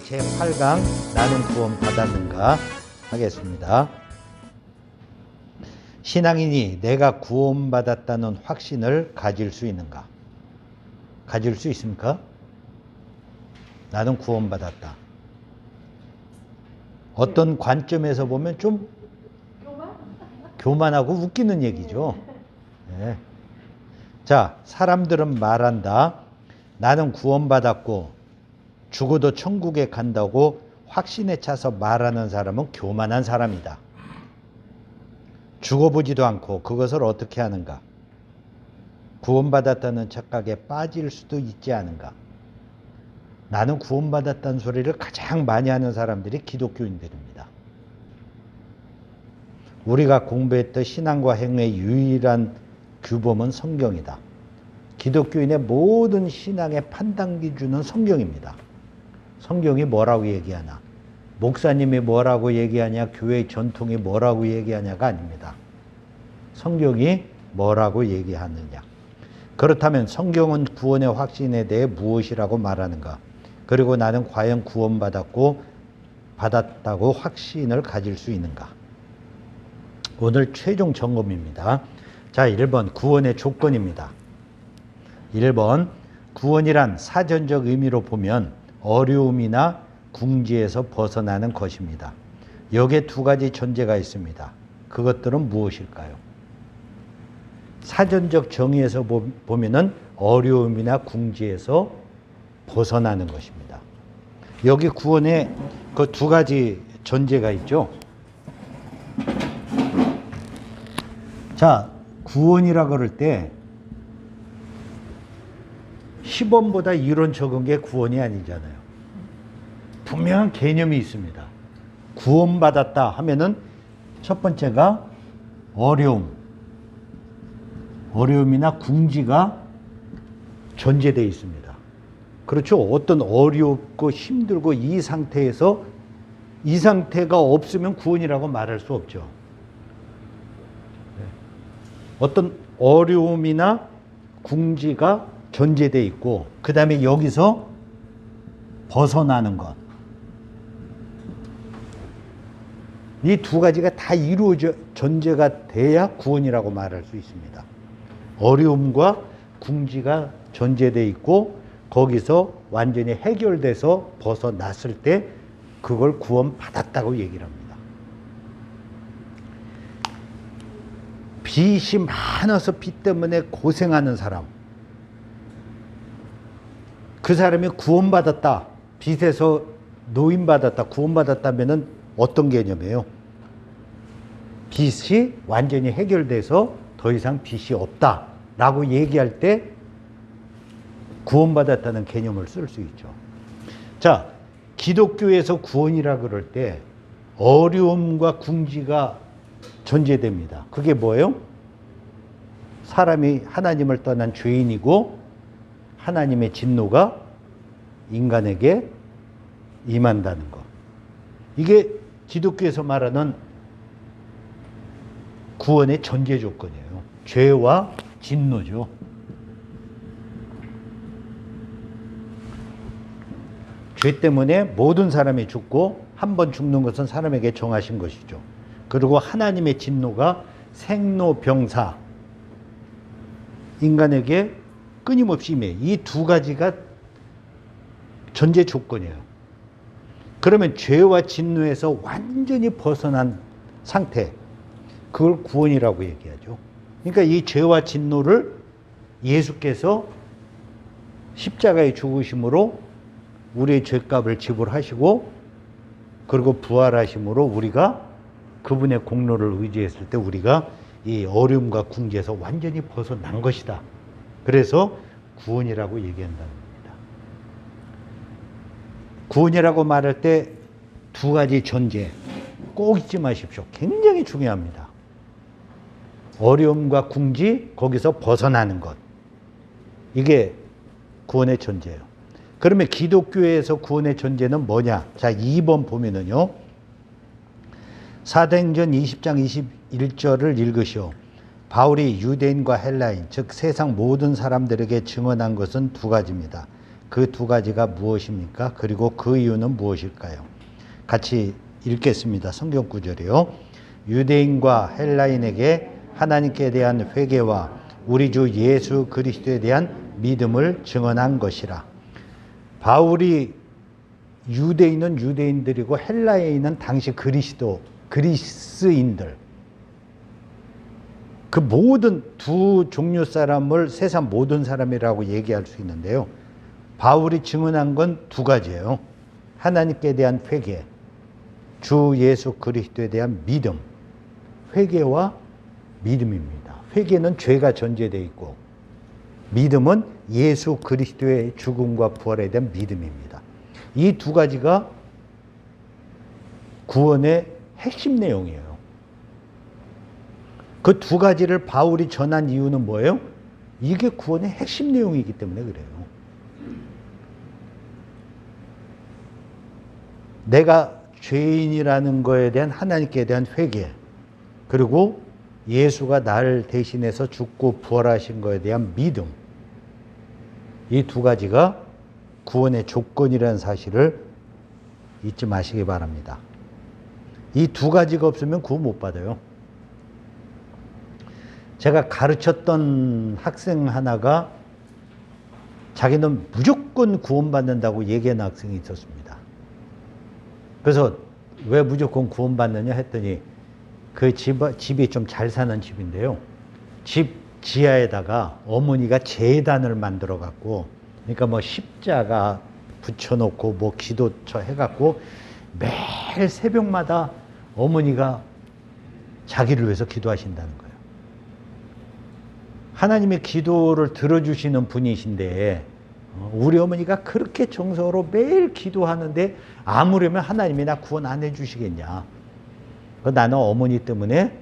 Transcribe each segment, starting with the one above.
제8강 나는 구원받았는가 하겠습니다. 신앙인이 내가 구원받았다는 확신을 가질 수 있는가? 가질 수 있습니까? 나는 구원받았다. 어떤 관점에서 보면 좀 교만하고 웃기는 얘기죠. 네. 자, 사람들은 말한다. 나는 구원받았고 죽어도 천국에 간다고 확신에 차서 말하는 사람은 교만한 사람이다. 죽어보지도 않고 그것을 어떻게 하는가? 구원받았다는 착각에 빠질 수도 있지 않은가? 나는 구원받았다는 소리를 가장 많이 하는 사람들이 기독교인들입니다. 우리가 공부했던 신앙과 행위의 유일한 규범은 성경이다. 기독교인의 모든 신앙의 판단 기준은 성경입니다. 성경이 뭐라고 얘기하나? 목사님이 뭐라고 얘기하냐? 교회의 전통이 뭐라고 얘기하냐가 아닙니다. 성경이 뭐라고 얘기하느냐? 그렇다면 성경은 구원의 확신에 대해 무엇이라고 말하는가? 그리고 나는 과연 구원받았다고 확신을 가질 수 있는가? 오늘 최종 점검입니다. 자, 1번 구원의 조건입니다. 1번 구원이란 사전적 의미로 보면 어려움이나 궁지에서 벗어나는 것입니다. 여기에 두 가지 전제가 있습니다. 그것들은 무엇일까요? 사전적 정의에서 보면은 어려움이나 궁지에서 벗어나는 것입니다. 여기 구원에 그 두 가지 전제가 있죠. 자, 구원이라 그럴 때 시범보다 이론 적은 게 구원이 아니잖아요. 분명한 개념이 있습니다. 구원받았다 하면은 첫 번째가 어려움이나 궁지가 전제되어 있습니다. 그렇죠? 어떤 어렵고 힘들고 이 상태가 없으면 구원이라고 말할 수 없죠. 어떤 어려움이나 궁지가 전제되어 있고 그 다음에 여기서 벗어나는 것. 이 두 가지가 다 전제가 돼야 구원이라고 말할 수 있습니다. 어려움과 궁지가 전제되어 있고 거기서 완전히 해결돼서 벗어났을 때 그걸 구원받았다고 얘기를 합니다. 빚이 많아서 빚 때문에 고생하는 사람, 그 사람이 구원받았다, 빚에서 노인받았다, 구원받았다면은 어떤 개념이에요? 빚이 완전히 해결돼서 더 이상 빚이 없다라고 얘기할 때 구원받았다는 개념을 쓸 수 있죠. 자, 기독교에서 구원이라 그럴 때 어려움과 궁지가 전제됩니다. 그게 뭐예요? 사람이 하나님을 떠난 죄인이고 하나님의 진노가 인간에게 임한다는 것. 이게 기독교에서 말하는 구원의 전제 조건이에요. 죄와 진노죠. 죄 때문에 모든 사람이 죽고 한 번 죽는 것은 사람에게 정하신 것이죠. 그리고 하나님의 진노가 생로병사, 인간에게 끊임없이 임해. 이 두 가지가 전제 조건이에요. 그러면 죄와 진노에서 완전히 벗어난 상태, 그걸 구원이라고 얘기하죠. 그러니까 이 죄와 진노를 예수께서 십자가에 죽으심으로 우리의 죄값을 지불하시고 그리고 부활하심으로 우리가 그분의 공로를 의지했을 때 우리가 이 어려움과 궁지에서 완전히 벗어난 것이다. 그래서 구원이라고 얘기한다는 겁니다. 구원이라고 말할 때 두 가지 전제 꼭 잊지 마십시오. 굉장히 중요합니다. 어려움과 궁지, 거기서 벗어나는 것. 이게 구원의 전제예요. 그러면 기독교에서 구원의 전제는 뭐냐? 자, 2번 보면은요. 사도행전 20장 21절을 읽으시오. 바울이 유대인과 헬라인, 즉 세상 모든 사람들에게 증언한 것은 두 가지입니다. 그 두 가지가 무엇입니까? 그리고 그 이유는 무엇일까요? 같이 읽겠습니다. 성경 구절이요. 유대인과 헬라인에게 하나님께 대한 회개와 우리 주 예수 그리스도에 대한 믿음을 증언한 것이라. 바울이 유대인은 유대인들이고 헬라인은 당시 그리스인들, 그 모든 두 종류 사람을 세상 모든 사람이라고 얘기할 수 있는데요. 바울이 증언한 건 두 가지예요. 하나님께 대한 회개, 주 예수 그리스도에 대한 믿음. 회개와 믿음입니다. 회개는 죄가 전제되어 있고 믿음은 예수 그리스도의 죽음과 부활에 대한 믿음입니다. 이 두 가지가 구원의 핵심 내용이에요. 그 두 가지를 바울이 전한 이유는 뭐예요? 이게 구원의 핵심 내용이기 때문에 그래요. 내가 죄인이라는 거에 대한 하나님께 대한 회개, 그리고 예수가 나를 대신해서 죽고 부활하신 거에 대한 믿음, 이 두 가지가 구원의 조건이라는 사실을 잊지 마시기 바랍니다. 이 두 가지가 없으면 구원 못 받아요. 제가 가르쳤던 학생 하나가 자기는 무조건 구원받는다고 얘기하는 학생이 있었습니다. 그래서 왜 무조건 구원받느냐 했더니 그 집이 좀 잘 사는 집인데요. 집 지하에다가 어머니가 제단을 만들어 갖고, 그러니까 뭐 십자가 붙여놓고 뭐 기도처 해갖고 매일 새벽마다 어머니가 자기를 위해서 기도하신다는 거예요. 하나님의 기도를 들어주시는 분이신데 우리 어머니가 그렇게 정성으로 매일 기도하는데 아무려면 하나님이 나 구원 안 해주시겠냐. 나는 어머니 때문에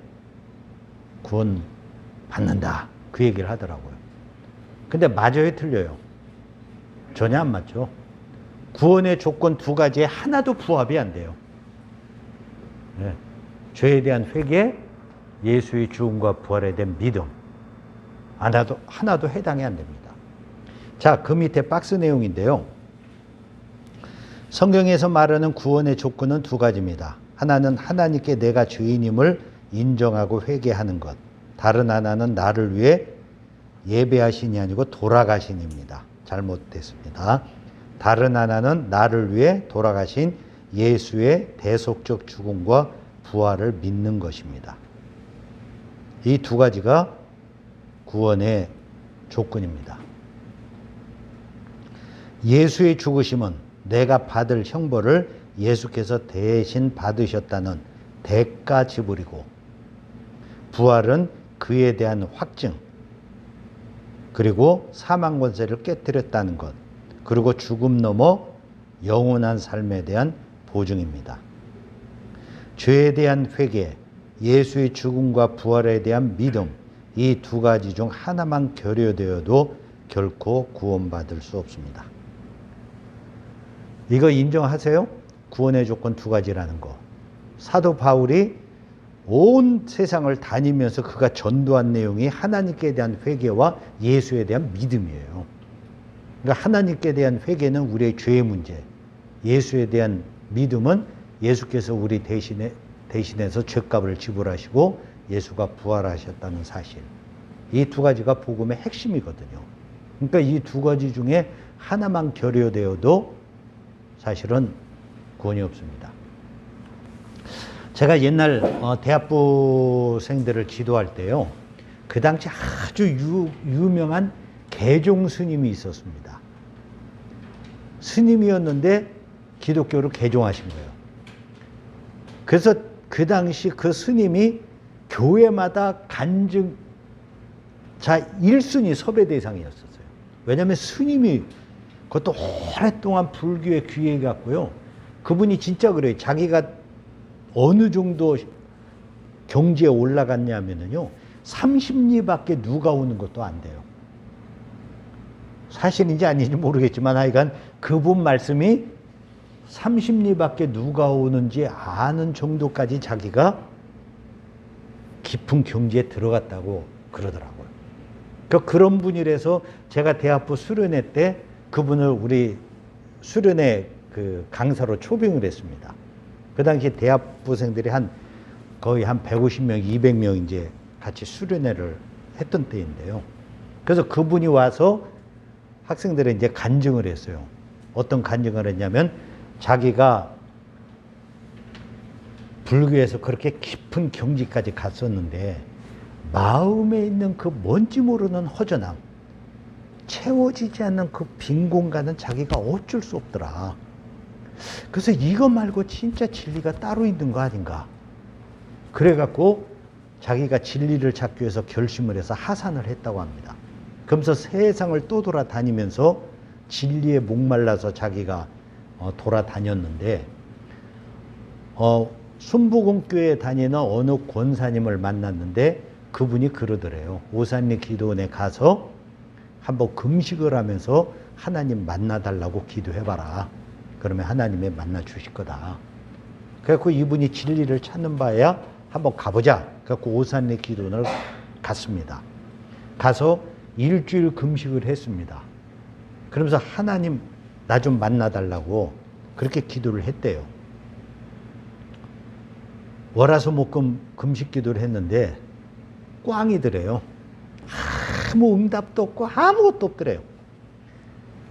구원 받는다. 그 얘기를 하더라고요. 근데 맞아요, 틀려요? 전혀 안 맞죠. 구원의 조건 두 가지에 하나도 부합이 안 돼요. 네. 죄에 대한 회개, 예수의 죽음과 부활에 대한 믿음. 하나도 해당이 안 됩니다. 자, 그 밑에 박스 내용인데요. 성경에서 말하는 구원의 조건은 두 가지입니다. 하나는 하나님께 내가 죄인임을 인정하고 회개하는 것. 다른 하나는 나를 위해 예배하신이 아니고 돌아가신입니다. 잘못됐습니다. 다른 하나는 나를 위해 돌아가신 예수의 대속적 죽음과 부활을 믿는 것입니다. 이 두 가지가 구원의 조건입니다. 예수의 죽으심은 내가 받을 형벌을 예수께서 대신 받으셨다는 대가 지불이고, 부활은 그에 대한 확증, 그리고 사망 권세를 깨뜨렸다는 것, 그리고 죽음 넘어 영원한 삶에 대한 보증입니다. 죄에 대한 회개, 예수의 죽음과 부활에 대한 믿음, 이 두 가지 중 하나만 결여되어도 결코 구원받을 수 없습니다. 이거 인정하세요? 구원의 조건 두 가지라는 거. 사도 바울이 온 세상을 다니면서 그가 전도한 내용이 하나님께 대한 회개와 예수에 대한 믿음이에요. 그러니까 하나님께 대한 회개는 우리의 죄의 문제, 예수에 대한 믿음은 예수께서 우리 대신해서 죄값을 지불하시고 예수가 부활하셨다는 사실. 이 두 가지가 복음의 핵심이거든요. 그러니까 이 두 가지 중에 하나만 결여되어도 사실은 구원이 없습니다. 제가 옛날 대학부생들을 지도할 때요, 그 당시 아주 유명한 개종 스님이 있었습니다. 스님이었는데 기독교를 개종하신 거예요. 그래서 그 당시 그 스님이 교회마다 간증자 1순위 섭외 대상이었었어요. 왜냐하면 스님이 그것도 오랫동안 불교에 귀해 갔고요. 그분이 진짜 그래요. 자기가 어느 정도 경지에 올라갔냐면요, 30리밖에 누가 오는 것도 안 돼요. 사실인지 아닌지 모르겠지만 하여간 그분 말씀이 30리밖에 누가 오는지 아는 정도까지 자기가 깊은 경지에 들어갔다고 그러더라고요. 그런 분이라서 제가 대학부 수련회 때 그분을 우리 수련회 그 강사로 초빙을 했습니다. 그 당시 대학부생들이 거의 한 150명, 200명 이제 같이 수련회를 했던 때인데요. 그래서 그분이 와서 학생들의 이제 간증을 했어요. 어떤 간증을 했냐면 자기가 불교에서 그렇게 깊은 경지까지 갔었는데 마음에 있는 그 뭔지 모르는 허전함, 채워지지 않는 그 빈 공간은 자기가 어쩔 수 없더라. 그래서 이거 말고 진짜 진리가 따로 있는 거 아닌가. 그래갖고 자기가 진리를 찾기 위해서 결심을 해서 하산을 했다고 합니다. 그러면서 세상을 떠돌아다니면서 진리에 목말라서 자기가 돌아다녔는데 순복음교회에 다니는 어느 권사님을 만났는데 그분이 그러더래요. 오산리 기도원에 가서 한번 금식을 하면서 하나님 만나달라고 기도해봐라. 그러면 하나님이 만나 주실 거다. 그래갖고 이분이 진리를 찾는 바에야 한번 가보자. 그래갖고 오산리 기도원을 갔습니다. 가서 일주일 금식을 했습니다. 그러면서 하나님 나 좀 만나달라고 그렇게 기도를 했대요. 월화수목금 금식 기도를 했는데 꽝이더래요. 아무 응답도 없고 아무것도 없더래요.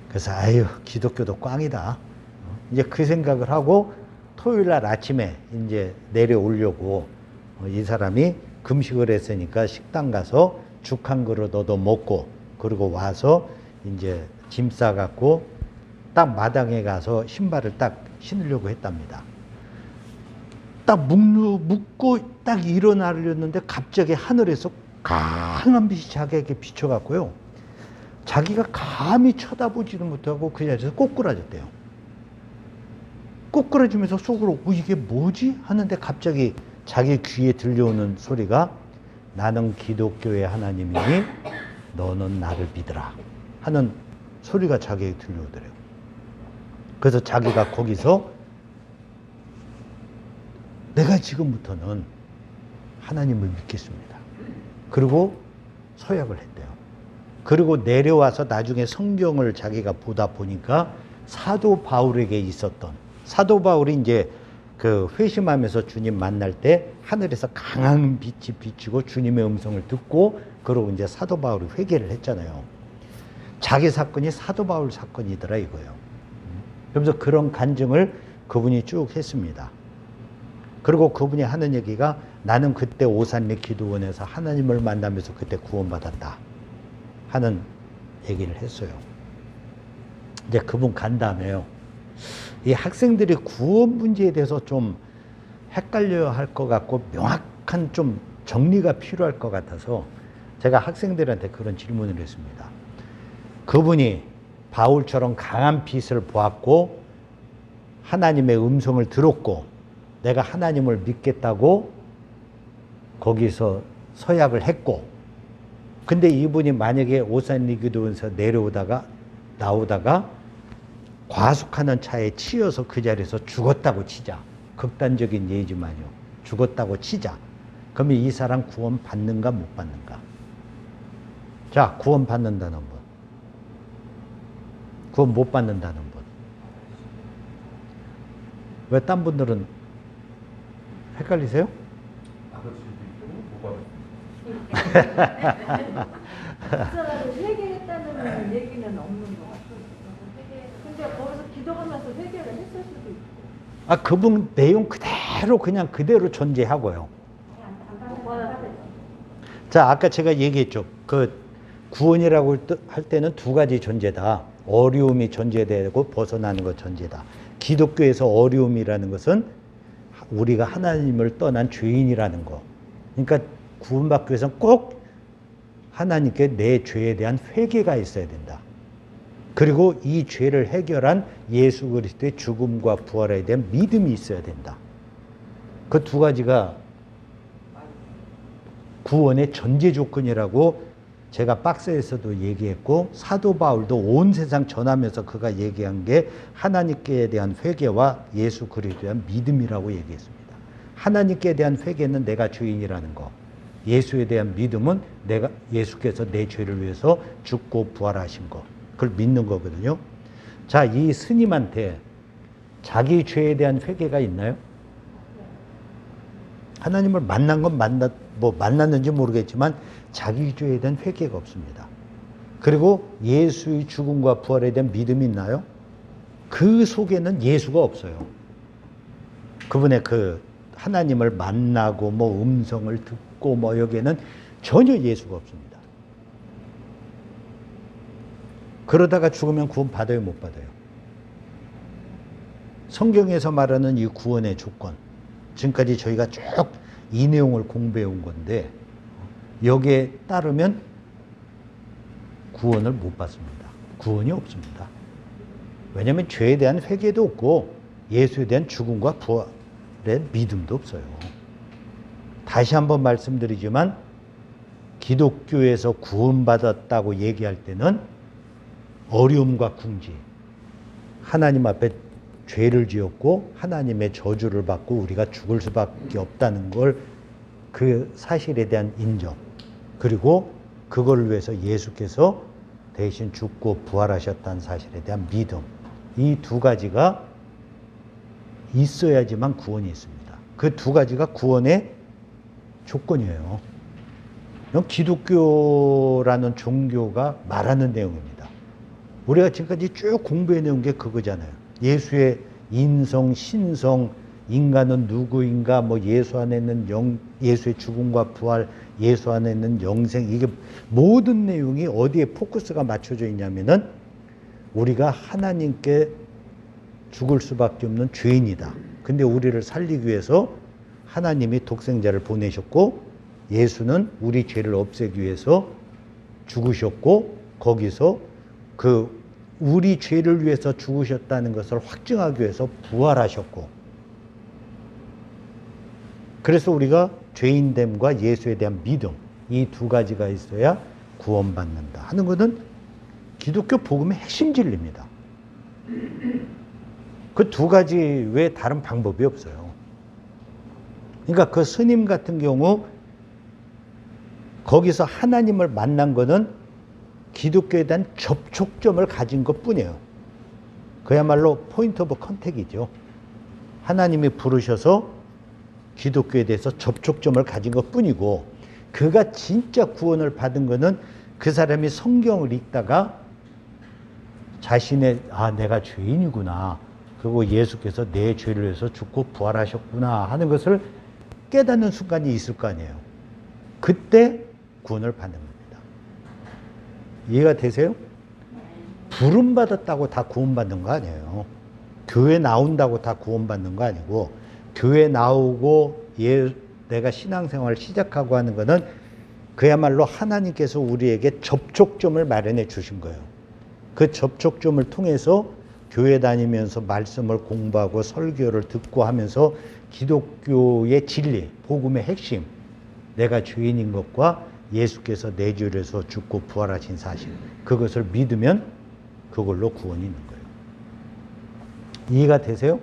그래서 아유 기독교도 꽝이다. 이제 그 생각을 하고 토요일 날 아침에 이제 내려오려고 이 사람이 금식을 했으니까 식당 가서 죽 한 그릇 얻어 먹고 그리고 와서 이제 짐 싸갖고 딱 마당에 가서 신발을 딱 신으려고 했답니다. 딱 묶고 딱 일어나려는데 갑자기 하늘에서 강한 빛이 자기에게 비춰갖고요. 자기가 감히 쳐다보지도 못하고 그 자리에서 꼬꾸라졌대요. 꼬꾸라지면서 속으로 이게 뭐지? 하는데 갑자기 자기 귀에 들려오는 소리가 나는 기독교의 하나님이니 너는 나를 믿으라 하는 소리가 자기에게 들려오더래요. 그래서 자기가 거기서 내가 지금부터는 하나님을 믿겠습니다. 그리고 서약을 했대요. 그리고 내려와서 나중에 성경을 자기가 보다 보니까 사도 바울에게 있었던, 사도 바울이 이제 그 회심하면서 주님 만날 때 하늘에서 강한 빛이 비치고 주님의 음성을 듣고 그러고 이제 사도 바울이 회개를 했잖아요. 자기 사건이 사도 바울 사건이더라 이거예요. 그러면서 그런 간증을 그분이 쭉 했습니다. 그리고 그분이 하는 얘기가 나는 그때 오산리 기도원에서 하나님을 만나면서 그때 구원받았다 하는 얘기를 했어요. 이제 그분 간 다음에요. 이 학생들이 구원 문제에 대해서 좀 헷갈려야 할 것 같고 명확한 좀 정리가 필요할 것 같아서 제가 학생들한테 그런 질문을 했습니다. 그분이 바울처럼 강한 빛을 보았고 하나님의 음성을 들었고 내가 하나님을 믿겠다고 거기서 서약을 했고 근데 이분이 만약에 오산리 기도원에서 나오다가 과속하는 차에 치여서 그 자리에서 죽었다고 치자. 극단적인 예지만요. 죽었다고 치자. 그러면 이 사람 구원 받는가 못 받는가? 자, 구원 받는다는 분. 구원 못 받는다는 분. 왜 딴 분들은 헷갈리세요? 회개했다는 얘기는 없는 것 같아요. 근데 거기서 기도하면서 회개를 했을 수도 있고. 아, 그분 내용 그냥 그대로 존재하고요. 자, 아까 제가 얘기했죠. 그 구원이라고 할 때는 두 가지 존재다. 어려움이 존재되고 벗어나는 것 존재다. 기독교에서 어려움이라는 것은 우리가 하나님을 떠난 죄인이라는 거. 그러니까 구원받기 위해서는 꼭 하나님께 내 죄에 대한 회개가 있어야 된다. 그리고 이 죄를 해결한 예수 그리스도의 죽음과 부활에 대한 믿음이 있어야 된다. 그 두 가지가 구원의 전제 조건이라고 제가 박스에서도 얘기했고 사도 바울도 온 세상 전하면서 그가 얘기한 게 하나님께 대한 회개와 예수 그리스도에 대한 믿음이라고 얘기했습니다. 하나님께 대한 회개는 내가 죄인이라는 거. 예수에 대한 믿음은 예수께서 내 죄를 위해서 죽고 부활하신 거. 그걸 믿는 거거든요. 자, 이 스님한테 자기 죄에 대한 회개가 있나요? 하나님을 만난 건 만났는지 모르겠지만 자기 죄에 대한 회개가 없습니다. 그리고 예수의 죽음과 부활에 대한 믿음이 있나요? 그 속에는 예수가 없어요. 그분의 그 하나님을 만나고 뭐 음성을 듣고 뭐 여기에는 전혀 예수가 없습니다. 그러다가 죽으면 구원 받아요, 못 받아요? 성경에서 말하는 이 구원의 조건, 지금까지 저희가 쭉 이 내용을 공부해 온 건데 여기에 따르면 구원을 못 받습니다. 구원이 없습니다. 왜냐하면 죄에 대한 회개도 없고 예수에 대한 죽음과 부활의 믿음도 없어요. 다시 한번 말씀드리지만 기독교에서 구원받았다고 얘기할 때는 어려움과 궁지, 하나님 앞에 죄를 지었고 하나님의 저주를 받고 우리가 죽을 수밖에 없다는 걸 그 사실에 대한 인정, 그리고 그걸 위해서 예수께서 대신 죽고 부활하셨다는 사실에 대한 믿음, 이 두 가지가 있어야지만 구원이 있습니다. 그 두 가지가 구원의 조건이에요. 이건 기독교라는 종교가 말하는 내용입니다. 우리가 지금까지 쭉 공부해 놓은 게 그거잖아요. 예수의 인성, 신성, 인간은 누구인가, 뭐 예수 안에 있는 예수의 죽음과 부활, 예수 안에 있는 영생, 이게 모든 내용이 어디에 포커스가 맞춰져 있냐면은 우리가 하나님께 죽을 수밖에 없는 죄인이다. 근데 우리를 살리기 위해서 하나님이 독생자를 보내셨고 예수는 우리 죄를 없애기 위해서 죽으셨고 거기서 그 우리 죄를 위해서 죽으셨다는 것을 확증하기 위해서 부활하셨고, 그래서 우리가 죄인됨과 예수에 대한 믿음, 이 두 가지가 있어야 구원받는다 하는 것은 기독교 복음의 핵심 진리입니다. 그 두 가지 외에 다른 방법이 없어요. 그러니까 그 스님 같은 경우 거기서 하나님을 만난 거는 기독교에 대한 접촉점을 가진 것 뿐이에요. 그야말로 포인트 오브 컨택이죠. 하나님이 부르셔서 기독교에 대해서 접촉점을 가진 것 뿐이고, 그가 진짜 구원을 받은 거는 그 사람이 성경을 읽다가 자신의 내가 죄인이구나, 그리고 예수께서 내 죄를 위해서 죽고 부활하셨구나 하는 것을 깨닫는 순간이 있을 거 아니에요. 그때 구원을 받는 겁니다. 이해가 되세요? 부름받았다고 다 구원받는 거 아니에요. 교회 나온다고 다 구원받는 거 아니고, 교회 나오고 내가 신앙생활을 시작하고 하는 거는 그야말로 하나님께서 우리에게 접촉점을 마련해 주신 거예요. 그 접촉점을 통해서 교회 다니면서 말씀을 공부하고 설교를 듣고 하면서 기독교의 진리, 복음의 핵심, 내가 죄인인 것과 예수께서 내 죄를 위해서 죽고 부활하신 사실, 그것을 믿으면 그걸로 구원이 있는 거예요. 이해가 되세요?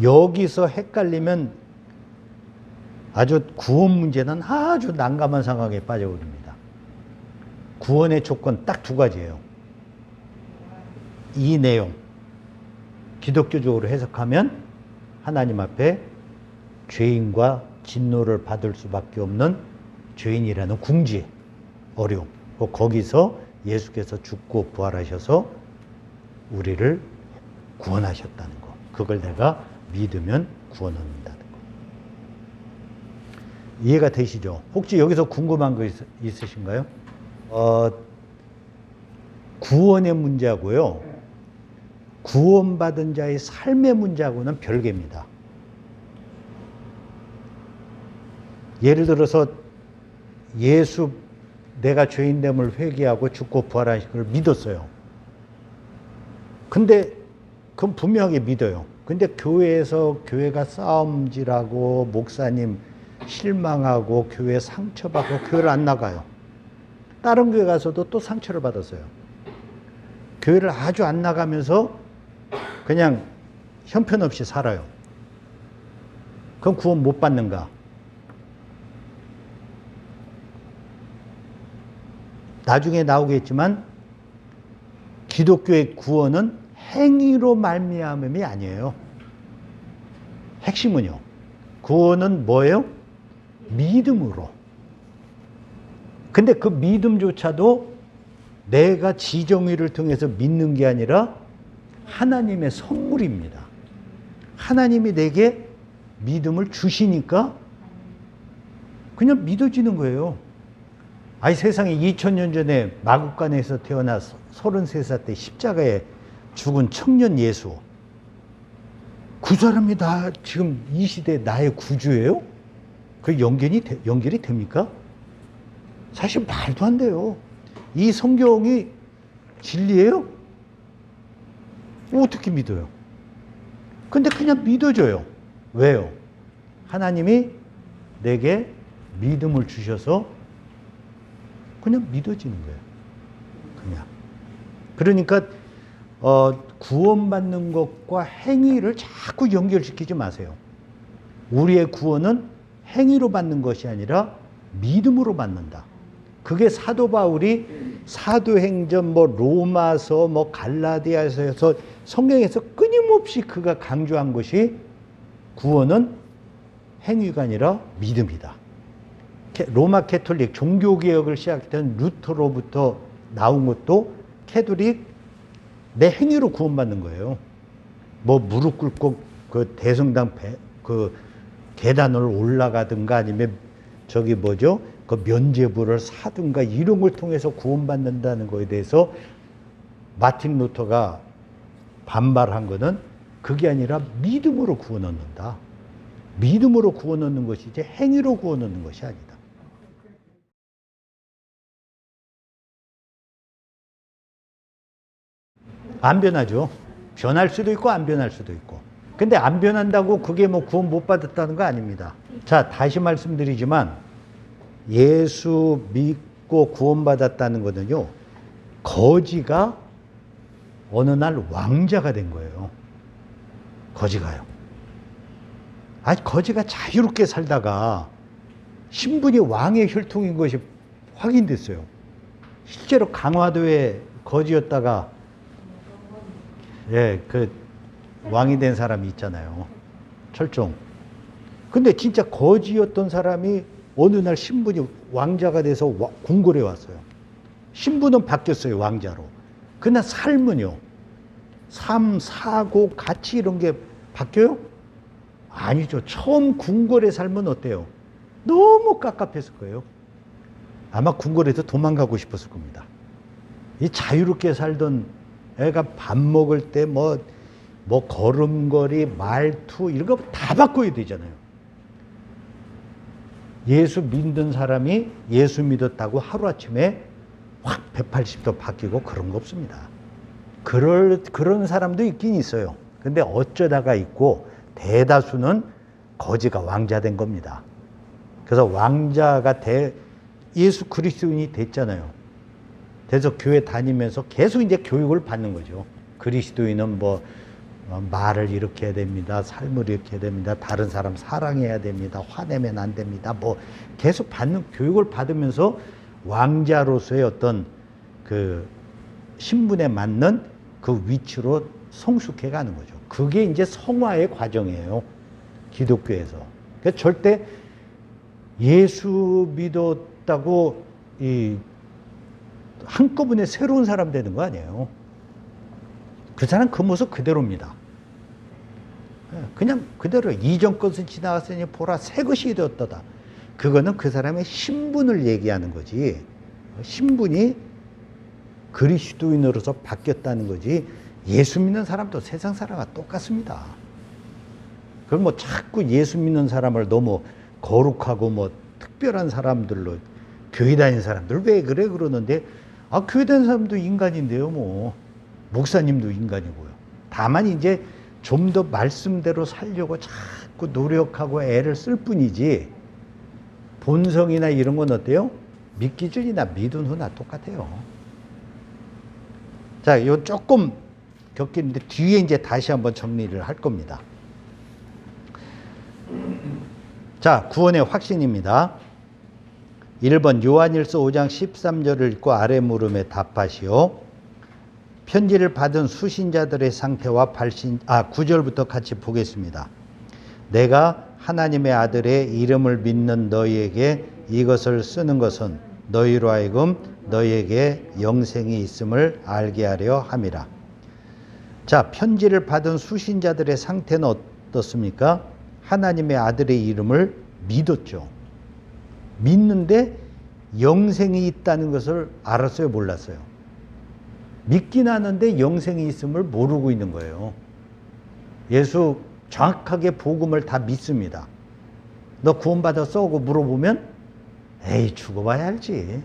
여기서 헷갈리면 아주 구원 문제는 아주 난감한 상황에 빠져버립니다. 구원의 조건 딱 두 가지예요. 이 내용 기독교적으로 해석하면 하나님 앞에 죄인과 진노를 받을 수밖에 없는 죄인이라는 궁지, 어려움, 거기서 예수께서 죽고 부활하셔서 우리를 구원하셨다는 거, 그걸 내가 믿으면 구원 얻는다는 거. 이해가 되시죠? 혹시 여기서 궁금한 거 있으신가요? 구원의 문제하고요, 구원받은 자의 삶의 문제하고는 별개입니다. 예를 들어서 예수, 내가 죄인됨을 회개하고 죽고 부활하신 걸 믿었어요. 근데 그건 분명하게 믿어요. 근데 교회가 싸움질하고 목사님 실망하고 교회 상처받고 교회를 안 나가요. 다른 교회 가서도 또 상처를 받았어요. 교회를 아주 안 나가면서 그냥 형편없이 살아요. 그럼 구원 못 받는가? 나중에 나오겠지만 기독교의 구원은 행위로 말미암음이 아니에요. 핵심은요. 구원은 뭐예요? 믿음으로. 근데 그 믿음조차도 내가 지정의를 통해서 믿는 게 아니라 하나님의 선물입니다. 하나님이 내게 믿음을 주시니까 그냥 믿어지는 거예요. 아니 세상에 2000년 전에 마국간에서 태어나 33살 때 십자가에 죽은 청년 예수, 그 사람이 다 지금 이 시대 나의 구주예요? 그 연결이 됩니까? 사실 말도 안 돼요. 이 성경이 진리예요? 어떻게 믿어요? 근데 그냥 믿어져요. 왜요? 하나님이 내게 믿음을 주셔서 그냥 믿어지는 거예요. 그냥. 그러니까 구원받는 것과 행위를 자꾸 연결시키지 마세요. 우리의 구원은 행위로 받는 것이 아니라 믿음으로 받는다. 그게 사도 바울이 사도행전, 로마서, 갈라디아서에서 성경에서 끊임없이 그가 강조한 것이 구원은 행위가 아니라 믿음이다. 로마 캐톨릭 종교개혁을 시작했던 루터로부터 나온 것도 캐톨릭 내 행위로 구원받는 거예요. 무릎 꿇고 그 대성당 그 계단을 올라가든가 아니면 그 면죄부를 사든가 이런 걸 통해서 구원받는다는 거에 대해서 마틴 루터가 반발한 거는 그게 아니라 믿음으로 구원 얻는다. 믿음으로 구원 얻는 것이지 행위로 구원 얻는 것이 아니다. 안 변하죠. 변할 수도 있고 안 변할 수도 있고. 근데 안 변한다고 그게 구원 못 받았다는 거 아닙니다. 자, 다시 말씀드리지만 예수 믿고 구원받았다는 거는요, 거지가 어느 날 왕자가 된 거예요. 거지가요. 거지가 자유롭게 살다가 신분이 왕의 혈통인 것이 확인됐어요. 실제로 강화도에 거지였다가 그 왕이 된 사람이 있잖아요. 철종. 근데 진짜 거지였던 사람이 어느 날 신분이 왕자가 돼서 궁궐에 왔어요. 신분은 바뀌었어요, 왕자로. 그러나 삶은요, 삶, 사고, 가치 이런 게 바뀌어요? 아니죠. 처음 궁궐의 삶은 어때요? 너무 깝깝했을 거예요. 아마 궁궐에서 도망가고 싶었을 겁니다. 이 자유롭게 살던 애가 밥 먹을 때 걸음걸이, 말투 이런 거 다 바꿔야 되잖아요. 예수 믿는 사람이 예수 믿었다고 하루아침에 확 180도 바뀌고 그런 거 없습니다. 그런 사람도 있긴 있어요. 근데 어쩌다가 있고 대다수는 거지가 왕자 된 겁니다. 그래서 왕자가 예수 그리스도인이 됐잖아요. 그래서 교회 다니면서 계속 이제 교육을 받는 거죠. 그리스도인은 말을 이렇게 해야 됩니다. 삶을 이렇게 해야 됩니다. 다른 사람 사랑해야 됩니다. 화내면 안 됩니다. 계속 교육을 받으면서 왕자로서의 어떤 그 신분에 맞는 그 위치로 성숙해 가는 거죠. 그게 이제 성화의 과정이에요. 기독교에서. 그러니까 절대 예수 믿었다고 한꺼번에 새로운 사람 되는 거 아니에요. 그 사람 그 모습 그대로입니다. 그냥 그대로 이전 것은 지나갔으니 보라 새 것이 되었다. 그거는 그 사람의 신분을 얘기하는 거지. 신분이 그리스도인으로서 바뀌었다는 거지. 예수 믿는 사람도 세상 사람과 똑같습니다. 그럼 자꾸 예수 믿는 사람을 너무 거룩하고 특별한 사람들로 교회 다니는 사람들 왜 그래 그러는데 교회 다니는 사람도 인간인데요. 목사님도 인간이고요. 다만 이제 좀 더 말씀대로 살려고 자꾸 노력하고 애를 쓸 뿐이지 본성이나 이런 건 어때요? 믿기 전이나 믿은 후나 똑같아요. 자, 이거 조금 겹기는데 뒤에 이제 다시 한번 정리를 할 겁니다. 자, 구원의 확신입니다. 1번 요한일서 5장 13절을 읽고 아래 물음에 답하시오. 편지를 받은 수신자들의 상태와 9절부터 같이 보겠습니다. 내가 하나님의 아들의 이름을 믿는 너희에게 이것을 쓰는 것은 너희로 하여금 너희에게 영생이 있음을 알게 하려 함이라. 자, 편지를 받은 수신자들의 상태는 어떻습니까? 하나님의 아들의 이름을 믿었죠. 믿는데 영생이 있다는 것을 알았어요, 몰랐어요? 믿긴 하는데 영생이 있음을 모르고 있는 거예요. 예수 정확하게 복음을 다 믿습니다. 너 구원받았어? 하고 물어보면 에이, 죽어봐야 알지.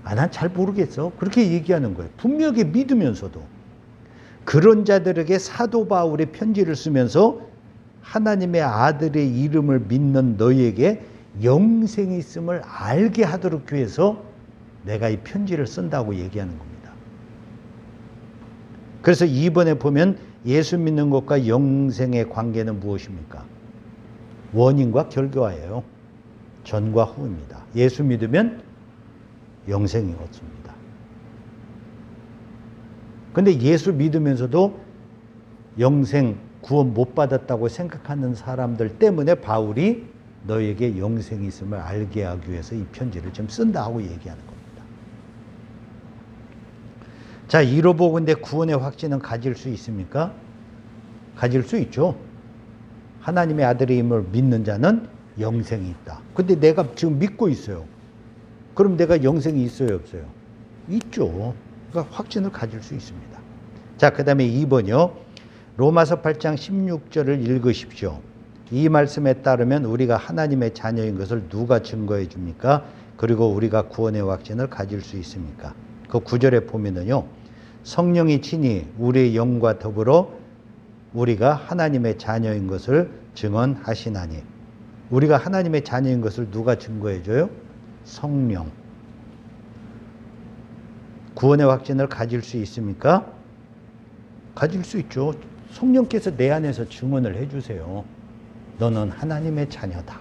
난 잘 모르겠어. 그렇게 얘기하는 거예요. 분명히 믿으면서도. 그런 자들에게 사도 바울의 편지를 쓰면서 하나님의 아들의 이름을 믿는 너희에게 영생이 있음을 알게 하도록 위해서 내가 이 편지를 쓴다고 얘기하는 겁니다. 그래서 이번에 보면 예수 믿는 것과 영생의 관계는 무엇입니까? 원인과 결과예요. 전과 후입니다. 예수 믿으면 영생이 없습니다. 근데 예수 믿으면서도 영생 구원 못 받았다고 생각하는 사람들 때문에 바울이 너에게 영생이 있음을 알게 하기 위해서 이 편지를 좀 쓴다 하고 얘기하는 겁니다. 자, 이로보 근데 구원의 확신은 가질 수 있습니까? 가질 수 있죠. 하나님의 아들의 힘을 믿는 자는 영생이 있다. 근데 내가 지금 믿고 있어요. 그럼 내가 영생이 있어요, 없어요? 있죠. 그러니까 확신을 가질 수 있습니다. 자, 그 다음에 2번이요. 로마서 8장 16절을 읽으십시오. 이 말씀에 따르면 우리가 하나님의 자녀인 것을 누가 증거해 줍니까? 그리고 우리가 구원의 확신을 가질 수 있습니까? 그 9절에 보면은요. 성령이 친히 우리의 영과 더불어 우리가 하나님의 자녀인 것을 증언하시나니. 우리가 하나님의 자녀인 것을 누가 증거해 줘요? 성령. 구원의 확신을 가질 수 있습니까? 가질 수 있죠. 성령께서 내 안에서 증언을 해주세요. 너는 하나님의 자녀다.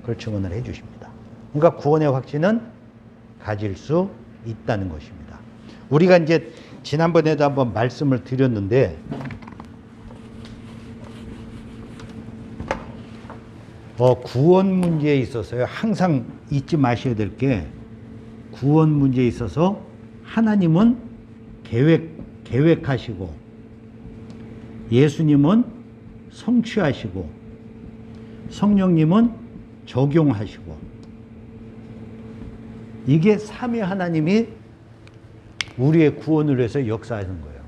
그걸 증언을 해주십니다. 그러니까 구원의 확신은 가질 수 있다는 것입니다. 우리가 이제 지난번에도 한번 말씀을 드렸는데 구원 문제에 있어서요. 항상 잊지 마셔야 될 게 구원 문제에 있어서 하나님은 계획하시고 예수님은 성취하시고 성령님은 적용하시고 이게 삼위 하나님이 우리의 구원을 위해서 역사하는 거예요.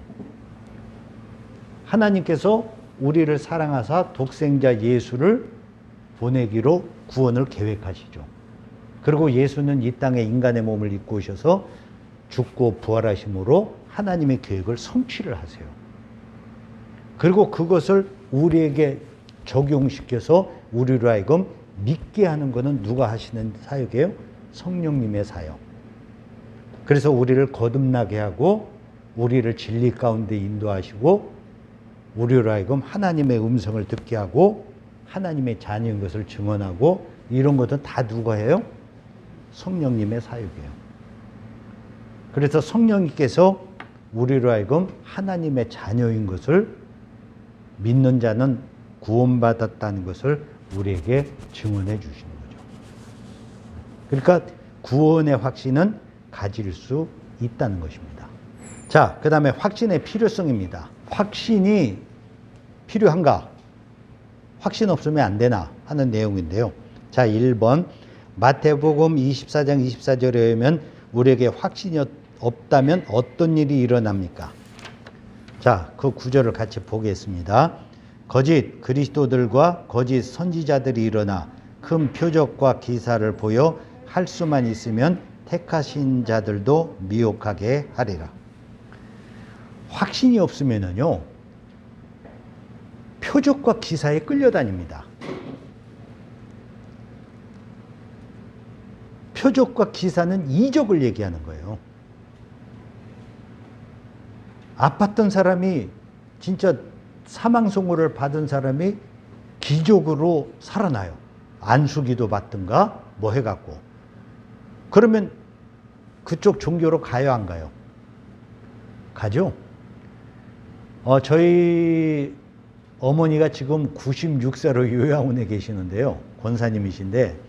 하나님께서 우리를 사랑하사 독생자 예수를 보내기로 구원을 계획하시죠. 그리고 예수는 이 땅에 인간의 몸을 입고 오셔서 죽고 부활하심으로 하나님의 계획을 성취를 하세요. 그리고 그것을 우리에게 적용시켜서 우리로 하여금 믿게 하는 것은 누가 하시는 사역이에요? 성령님의 사역. 그래서 우리를 거듭나게 하고 우리를 진리 가운데 인도하시고 우리로 하여금 하나님의 음성을 듣게 하고 하나님의 자녀인 것을 증언하고 이런 것은 다 누가 해요? 성령님의 사역이에요. 그래서 성령님께서 우리로 하여금 하나님의 자녀인 것을 믿는 자는 구원받았다는 것을 우리에게 증언해 주시는 거죠. 그러니까 구원의 확신은 가질 수 있다는 것입니다. 자, 그 다음에 확신의 필요성입니다. 확신이 필요한가? 확신 없으면 안 되나? 하는 내용인데요. 자, 1번 마태복음 24장 24절에 의하면 우리에게 확신이 없다면 어떤 일이 일어납니까? 자, 그 구절을 같이 보겠습니다. 거짓 그리스도들과 거짓 선지자들이 일어나 큰 표적과 기사를 보여 할 수만 있으면 택하신 자들도 미혹하게 하리라. 확신이 없으면은요, 표적과 기사에 끌려다닙니다. 표적과 기사는 이적을 얘기하는 거예요. 아팠던 사람이 진짜 사망선고를 받은 사람이 기적으로 살아나요. 안수기도 받든가 뭐 해갖고. 그러면 그쪽 종교로 가요, 안 가요? 가죠? 저희 어머니가 지금 96세로 요양원에 계시는데요. 권사님이신데,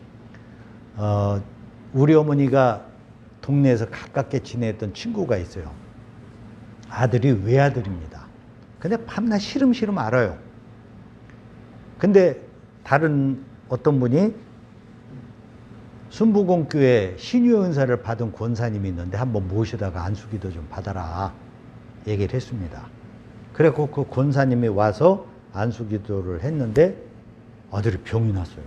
우리 어머니가 동네에서 가깝게 지냈던 친구가 있어요. 아들이 외아들입니다. 근데 밤낮 시름시름 알아요. 근데 다른 어떤 분이 순부공교회 신유 은사를 받은 권사님이 있는데 한번 모시다가 안수기도 좀 받아라 얘기를 했습니다. 그래서 그 권사님이 와서 안수기도를 했는데 아들이 병이 났어요.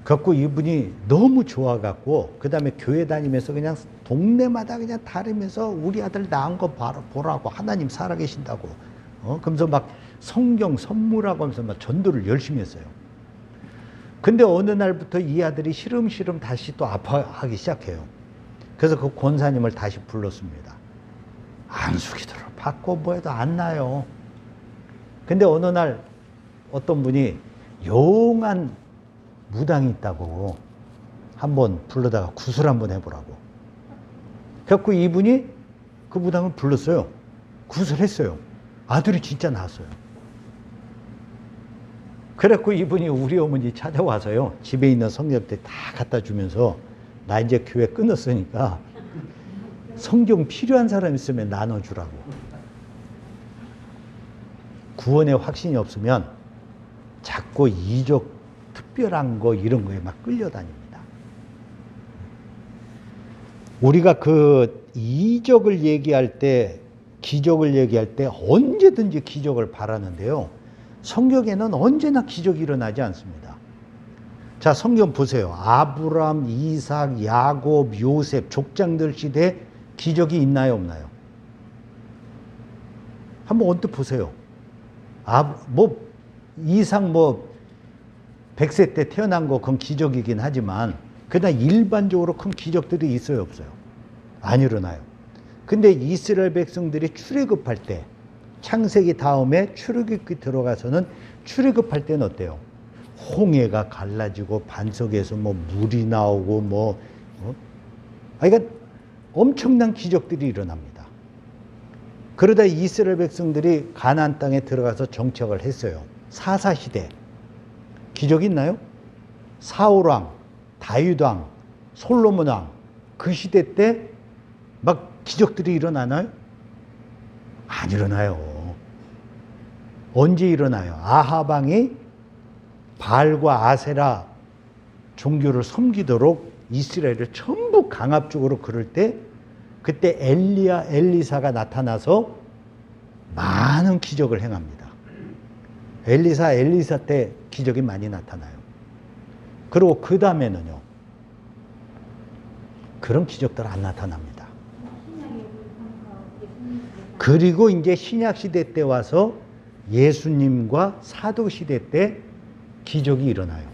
그래갖고 이분이 너무 좋아갖고 그 다음에 교회 다니면서 그냥 동네마다 그냥 다니면서 우리 아들 나은 거 보라고 하나님 살아계신다고 그러면서 막 성경 선물하고 하면서 막 전도를 열심히 했어요. 근데 어느 날부터 이 아들이 시름시름 다시 또 아파하기 시작해요. 그래서 그 권사님을 다시 불렀습니다. 안수기도를 받고 뭐해도 안 나요. 근데 어느 날 어떤 분이 용한 무당이 있다고 한번 불러다가 구슬 한번 해보라고. 그래갖고 이분이 그 무당을 불렀어요. 구슬했어요. 아들이 진짜 나았어요. 그래갖고 이분이 우리 어머니 찾아와서요. 집에 있는 성경들 다 갖다 주면서 나 이제 교회 끊었으니까 성경 필요한 사람 있으면 나눠주라고. 구원에 확신이 없으면 자꾸 이적 특별한 거 이런 거에 막 끌려다닙니다. 우리가 그 이적을 얘기할 때, 기적을 얘기할 때 언제든지 기적을 바라는데요. 성경에는 언제나 기적이 일어나지 않습니다. 자, 성경 보세요. 아브람, 이삭, 야곱, 요셉, 족장들 시대에 기적이 있나요, 없나요? 한번 언뜻 보세요. 이삭 100세 때 태어난 거 그건 기적이긴 하지만 그러나 일반적으로 큰 기적들이 있어요, 없어요? 안 일어나요. 근데 이스라엘 백성들이 출애굽할 때 창세기 다음에 출애굽기 들어가서는 출애굽할 때는 어때요? 홍해가 갈라지고 반석에서 물이 나오고 그러니까 엄청난 기적들이 일어납니다. 그러다 이스라엘 백성들이 가나안 땅에 들어가서 정착을 했어요. 사사시대. 기적이 있나요? 사울왕, 다윗왕, 솔로몬왕 그 시대 때 막 기적들이 일어나나요? 안 일어나요. 언제 일어나요? 아합왕이 바알과 아세라 종교를 섬기도록 이스라엘을 전부 강압적으로 그럴 때 그때 엘리사가 나타나서 많은 기적을 행합니다. 엘리사 때 기적이 많이 나타나요. 그리고 그 다음에는요. 그런 기적들 안 나타납니다. 그리고 이제 신약시대 때 와서 예수님과 사도시대 때 기적이 일어나요.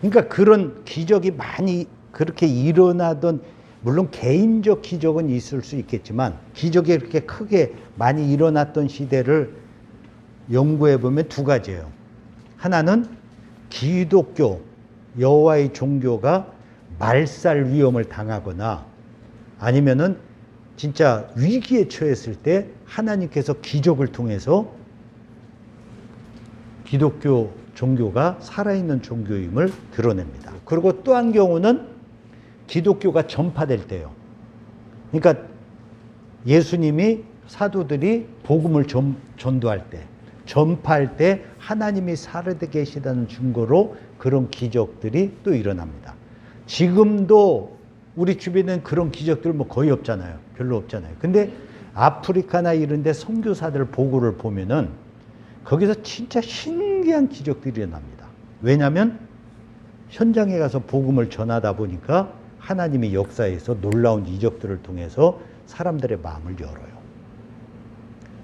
그러니까 그런 기적이 많이 그렇게 일어나던, 물론 개인적 기적은 있을 수 있겠지만 기적이 그렇게 크게 많이 일어났던 시대를 연구해 보면 두 가지예요. 하나는 기독교, 여호와의 종교가 말살 위험을 당하거나 아니면은 진짜 위기에 처했을 때 하나님께서 기적을 통해서 기독교 종교가 살아있는 종교임을 드러냅니다. 그리고 또 한 경우는 기독교가 전파될 때요. 그러니까 예수님이 사도들이 복음을 전도할 때, 전파할 때 하나님이 살아계시다는 증거로 그런 기적들이 또 일어납니다. 지금도 우리 주변에는 그런 기적들 거의 없잖아요. 별로 없잖아요. 근데 아프리카나 이런 데 선교사들 보고를 보면은 거기서 진짜 신기한 기적들이 일어납니다. 왜냐하면 현장에 가서 복음을 전하다 보니까 하나님의 역사에서 놀라운 이적들을 통해서 사람들의 마음을 열어요.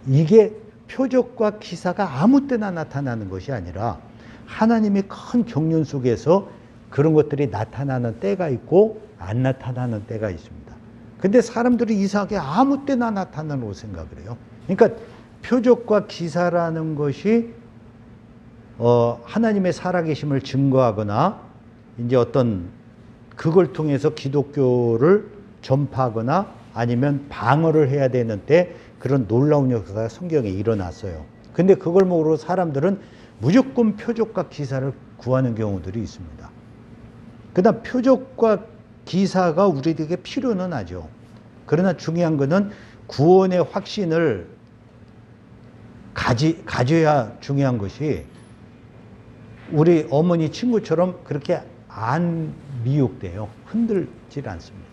이게 표적과 기사가 아무 때나 나타나는 것이 아니라 하나님의 큰 경륜 속에서 그런 것들이 나타나는 때가 있고 안 나타나는 때가 있습니다. 근데 사람들이 이상하게 아무 때나 나타나는 걸 생각을 해요. 그러니까 표적과 기사라는 것이 하나님의 살아계심을 증거하거나 이제 어떤 그걸 통해서 기독교를 전파하거나 아니면 방어를 해야 되는데 그런 놀라운 역사가 성경에 일어났어요. 근데 그걸 모르고 사람들은 무조건 표적과 기사를 구하는 경우들이 있습니다. 그다음 표적과 기사가 우리에게 필요는 하죠. 그러나 중요한 것은 구원의 확신을 가져야 중요한 것이 우리 어머니 친구처럼 그렇게 안 미혹돼요. 흔들질 않습니다.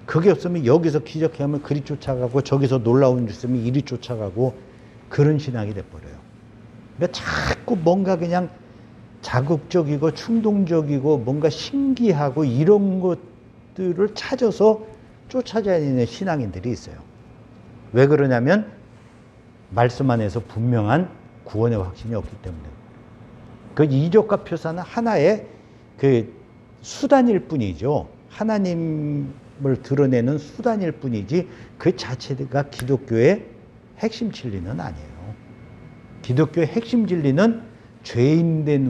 그게 없으면 여기서 기적하면 그리 쫓아가고 저기서 놀라운 일 있으면 이리 쫓아가고 그런 신앙이 돼버려요. 그러니까 자꾸 뭔가 그냥 자극적이고 충동적이고 뭔가 신기하고 이런 것들을 찾아서 쫓아다니는 신앙인들이 있어요. 왜 그러냐면 말씀 안에서 분명한 구원의 확신이 없기 때문에. 그 이적과 표사는 하나의 그 수단일 뿐이죠. 하나님을 드러내는 수단일 뿐이지 그 자체가 기독교의 핵심 진리는 아니에요. 기독교의 핵심 진리는 죄인된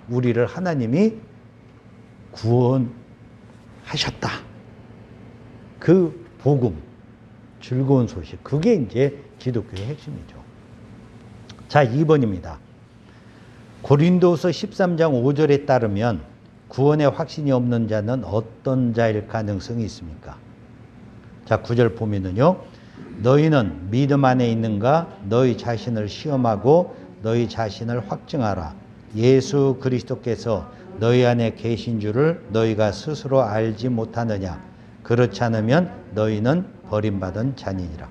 우리를 하나님이 구원하셨다. 그 복음, 즐거운 소식, 그게 이제 기독교의 핵심이죠. 자, 2번입니다. 고린도서 13장 5절에 따르면 구원의 확신이 없는 자는 어떤 자일 가능성이 있습니까? 자, 9절 보면은요. 너희는 믿음 안에 있는가? 너희 자신을 시험하고 너희 자신을 확증하라. 예수 그리스도께서 너희 안에 계신 줄을 너희가 스스로 알지 못하느냐? 그렇지 않으면 너희는 버림받은 자니라.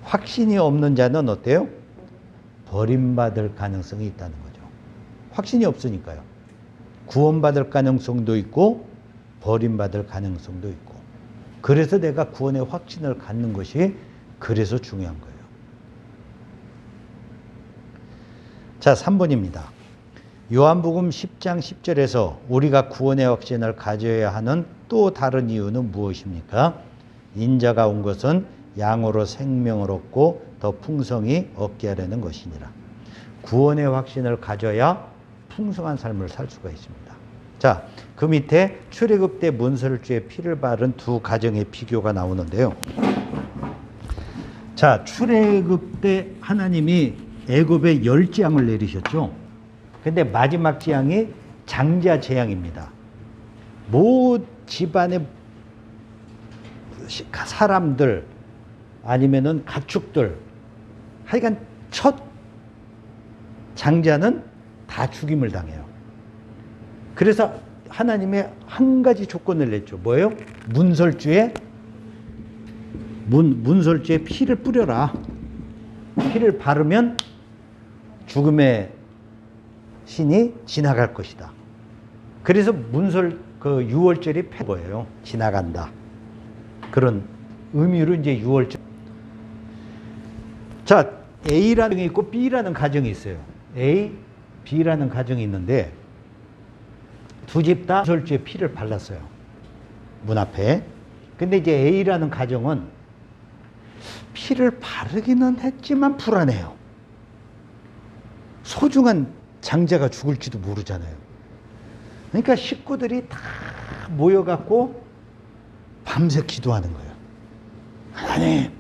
확신이 없는 자는 어때요? 버림받을 가능성이 있다는 거죠. 확신이 없으니까요. 구원받을 가능성도 있고 버림받을 가능성도 있고. 그래서 내가 구원의 확신을 갖는 것이 그래서 중요한 거예요. 자, 3번입니다. 요한복음 10장 10절에서 우리가 구원의 확신을 가져야 하는 또 다른 이유는 무엇입니까? 인자가 온 것은 양으로 생명을 얻고 더 풍성히 얻게 하려는 것이니라. 구원의 확신을 가져야 풍성한 삶을 살 수가 있습니다. 자, 그 밑에 출애굽 때 문설주에 피를 바른 두 가정의 비교가 나오는데요. 자, 출애굽 때 하나님이 애굽에 10재앙을 내리셨죠. 근데 마지막 재앙이 장자 재앙입니다. 모든 집안의 사람들 아니면은 가축들, 하여간 첫 장자는 다 죽임을 당해요. 그래서 하나님의 한 가지 조건을 냈죠. 뭐예요? 문설주에 피를 뿌려라. 피를 바르면 죽음의 신이 지나갈 것이다. 그래서 그 유월절이 거예요. 지나간다. 그런 의미로 이제 유월절. 자, A라는 가정이 있고 B라는 가정이 있어요. A, B라는 가정이 있는데 두 집 다 문설주에 피를 발랐어요. 문 앞에. 근데 이제 A라는 가정은 피를 바르기는 했지만 불안해요. 소중한 장자가 죽을지도 모르잖아요. 그러니까 식구들이 다 모여갖고 밤새 기도하는 거예요. 하나님,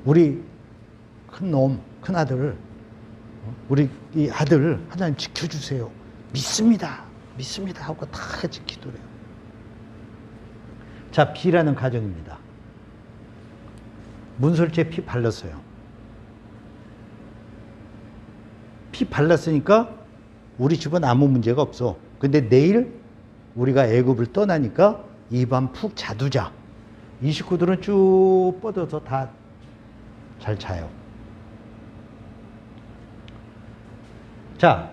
우리 큰 아들, 우리 이 아들 하나님 지켜주세요. 믿습니다 하고 다 같이 기도를 해요. 자, B라는 가정입니다. 문설주에 피 발랐어요. 피 발랐으니까 우리 집은 아무 문제가 없어. 근데 내일 우리가 애굽을 떠나니까 이 밤 푹 자두자. 이 식구들은 쭉 뻗어서 다 잘 자요. 자,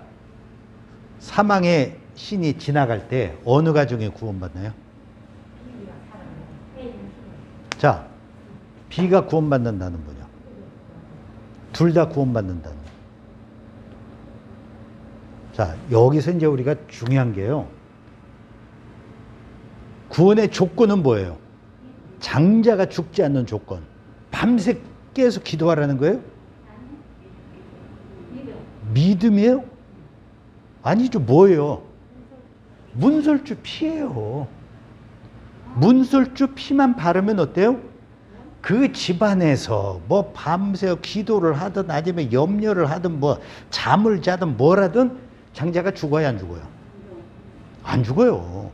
사망의 신이 지나갈 때 어느 가정에 구원받나요? 자, B가 구원받는다는 거죠. 둘 다 구원받는다는 거죠. 자, 여기서 이제 우리가 중요한 게요. 구원의 조건은 뭐예요? 장자가 죽지 않는 조건. 밤새 깨서 기도하라는 거예요? 믿음이에요? 아니죠. 뭐예요? 문설주 피예요. 문설주 피만 바르면 어때요? 그 집안에서 뭐 밤새 기도를 하든 아니면 염려를 하든 뭐 잠을 자든 뭘 하든 장자가 죽어요, 안 죽어요? 안 죽어요.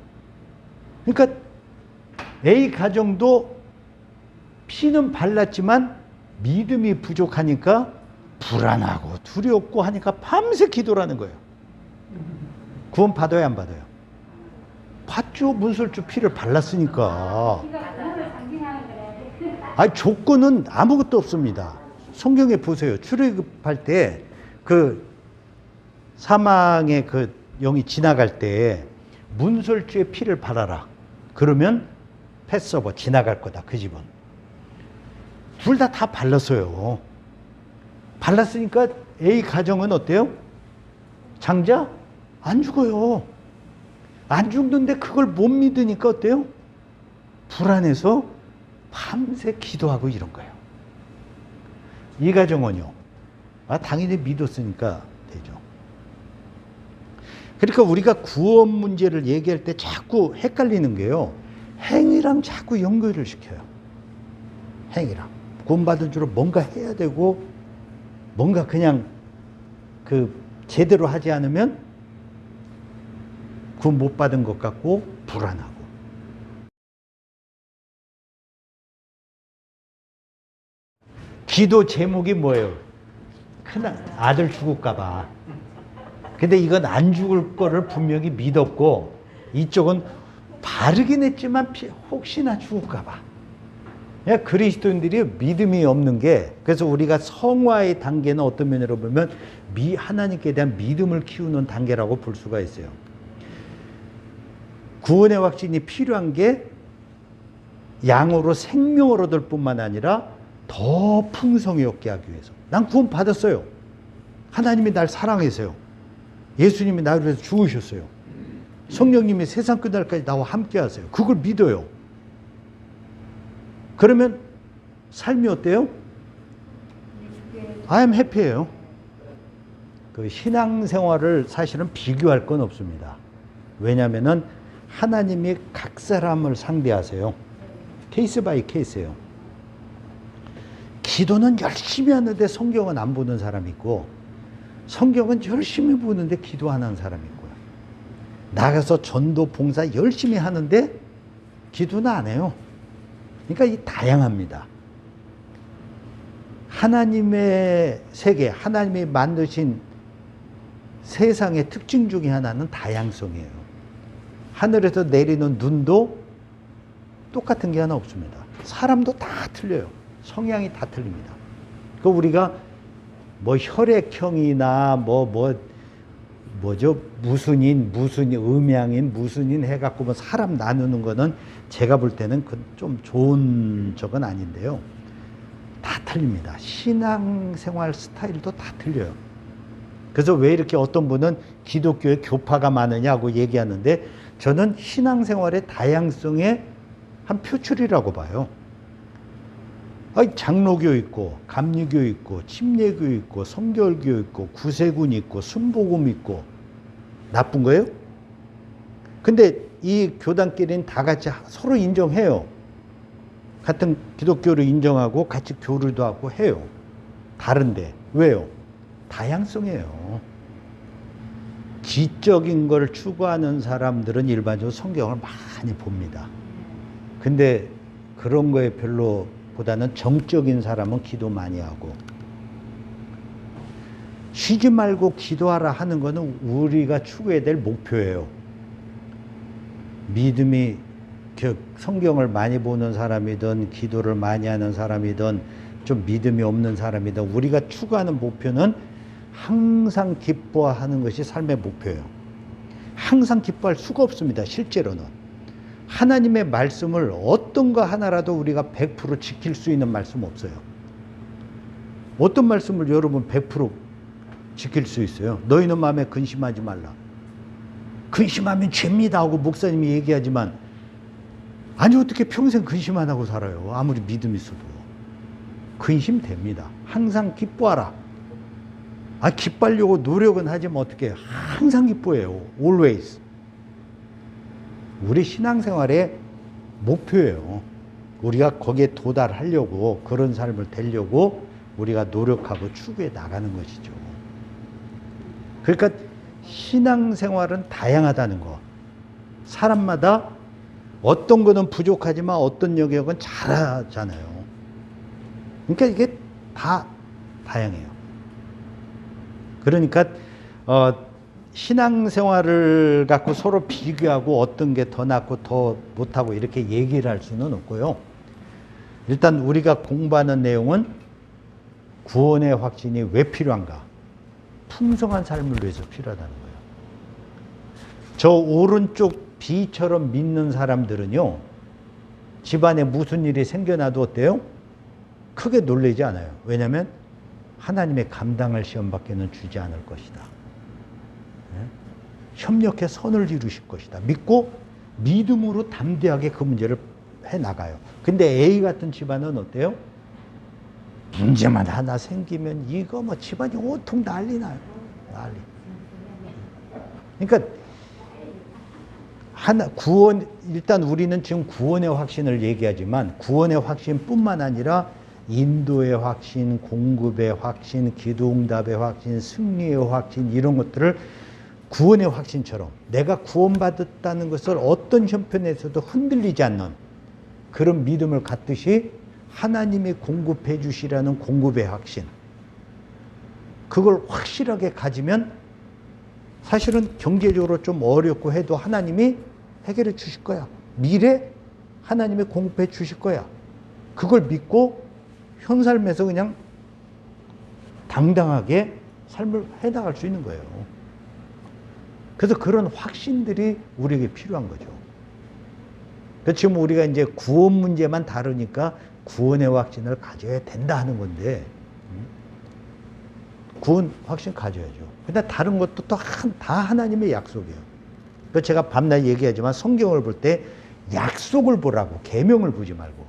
그러니까 A 가정도 피는 발랐지만 믿음이 부족하니까 불안하고 두렵고 하니까 밤새 기도를 하는 거예요. 구원 받아요, 안 받아요? 받죠. 문설주 피를 발랐으니까. 아니, 조건은 아무것도 없습니다. 성경에 보세요. 출애굽할 때 그 사망의 그 영이 지나갈 때 문설주의 피를 발라라. 그러면 패스오버 지나갈 거다. 그 집은. 둘 다 발랐어요. 발랐으니까 A 가정은 어때요? 장자? 안 죽어요. 안 죽는데 그걸 못 믿으니까 어때요? 불안해서 밤새 기도하고 이런 거예요. 이 가정은요. 당연히 믿었으니까 되죠. 그러니까 우리가 구원 문제를 얘기할 때 자꾸 헷갈리는 게요. 행위랑 자꾸 연결을 시켜요. 행위랑. 구원받은 줄로 뭔가 해야 되고 뭔가 그냥 그 제대로 하지 않으면 구원 못 받은 것 같고 불안하고. 기도 제목이 뭐예요? 큰 아들 죽을까 봐. 근데 이건 안 죽을 거를 분명히 믿었고 이쪽은 바르긴 했지만 혹시나 죽을까 봐. 그리스도인들이 믿음이 없는 게, 그래서 우리가 성화의 단계는 어떤 면으로 보면 하나님께 대한 믿음을 키우는 단계라고 볼 수가 있어요. 구원의 확신이 필요한 게 양으로 생명을 얻을 뿐만 아니라 더 풍성히 얻게 하기 위해서. 난 구원 받았어요. 하나님이 날 사랑해서요. 예수님이 나를 위해서 죽으셨어요. 성령님이 세상 끝날까지 나와 함께 하세요. 그걸 믿어요. 그러면 삶이 어때요? I am happy예요. 그 신앙생활을 사실은 비교할 건 없습니다. 왜냐하면은 하나님이 각 사람을 상대하세요. 케이스 바이 케이스예요. 기도는 열심히 하는데 성경은 안 보는 사람이 있고, 성경은 열심히 보는데 기도 안 하는 사람이 있고요. 나가서 전도 봉사 열심히 하는데 기도는 안 해요. 그러니까 이 다양합니다. 하나님의 세계, 하나님이 만드신 세상의 특징 중에 하나는 다양성이에요. 하늘에서 내리는 눈도 똑같은 게 하나 없습니다. 사람도 다 틀려요. 성향이 다 틀립니다. 그 우리가 뭐 혈액형이나 뭐죠? 무슨인, 음양인, 무슨인 해갖고 뭐 사람 나누는 거는 제가 볼 때는 좀 좋은 적은 아닌데요. 다 틀립니다. 신앙생활 스타일도 다 틀려요. 그래서 왜 이렇게 어떤 분은 기독교에 교파가 많으냐고 얘기하는데 저는 신앙생활의 다양성의 한 표출이라고 봐요. 장로교 있고, 감리교 있고, 침례교 있고, 성결교 있고, 구세군 있고, 순복음 있고. 나쁜 거예요? 근데 이 교단끼리는 다 같이 서로 인정해요. 같은 기독교를 인정하고 같이 교류도 하고 해요. 다른데. 왜요? 다양성이에요. 지적인 걸 추구하는 사람들은 일반적으로 성경을 많이 봅니다. 근데 그런 거에 별로 보다는 정적인 사람은 기도 많이 하고, 쉬지 말고 기도하라 하는 거는 우리가 추구해야 될 목표예요. 믿음이 성경을 많이 보는 사람이든 기도를 많이 하는 사람이든 좀 믿음이 없는 사람이든 우리가 추구하는 목표는 항상 기뻐하는 것이 삶의 목표예요. 항상 기뻐할 수가 없습니다. 실제로는. 하나님의 말씀을 어떤 거 하나라도 우리가 100% 지킬 수 있는 말씀 없어요. 어떤 말씀을 여러분 100% 지킬 수 있어요? 너희는 마음에 근심하지 말라. 근심하면 죄입니다 하고 목사님이 얘기하지만, 아니 어떻게 평생 근심 안 하고 살아요? 아무리 믿음 있어도. 근심됩니다. 항상 기뻐하라. 기뻐하려고 노력은 하지만 어떻게, 항상 기뻐해요. always. 우리 신앙생활의 목표예요. 우리가 거기에 도달하려고, 그런 삶을 되려고 우리가 노력하고 추구해 나가는 것이죠. 그러니까 신앙생활은 다양하다는 거. 사람마다 어떤 거는 부족하지만 어떤 영역은 잘하잖아요. 그러니까 이게 다 다양해요. 그러니까 신앙생활을 갖고 서로 비교하고 어떤 게 더 낫고 더 못하고 이렇게 얘기를 할 수는 없고요. 일단 우리가 공부하는 내용은 구원의 확신이 왜 필요한가? 풍성한 삶을 위해서 필요하다는 거예요. 저 오른쪽 B처럼 믿는 사람들은요, 집안에 무슨 일이 생겨나도 어때요? 크게 놀라지 않아요. 왜냐하면 하나님의 감당할 시험밖에는 주지 않을 것이다. 협력해 선을 이루실 것이다. 믿고 믿음으로 담대하게 그 문제를 해나가요. 근데 A 같은 집안은 어때요? 문제만 하나 생기면 이거 뭐 집안이 온통 난리 나요. 난리. 그러니까 일단 우리는 지금 구원의 확신을 얘기하지만 구원의 확신뿐만 아니라 인도의 확신, 공급의 확신, 기도응답의 확신, 승리의 확신, 이런 것들을 구원의 확신처럼 내가 구원받았다는 것을 어떤 형편에서도 흔들리지 않는 그런 믿음을 갖듯이 하나님이 공급해 주시라는 공급의 확신, 그걸 확실하게 가지면 사실은 경제적으로 좀 어렵고 해도 하나님이 해결해 주실 거야. 미래 하나님이 공급해 주실 거야. 그걸 믿고 현 삶에서 그냥 당당하게 삶을 해나갈 수 있는 거예요. 그래서 그런 확신들이 우리에게 필요한 거죠. 지금 우리가 이제 구원 문제만 다루니까 구원의 확신을 가져야 된다 하는 건데, 구원 확신 가져야죠. 근데 다른 것도 또 다 하나님의 약속이에요. 그래서 제가 밤낮 얘기하지만 성경을 볼 때 약속을 보라고, 계명을 보지 말고.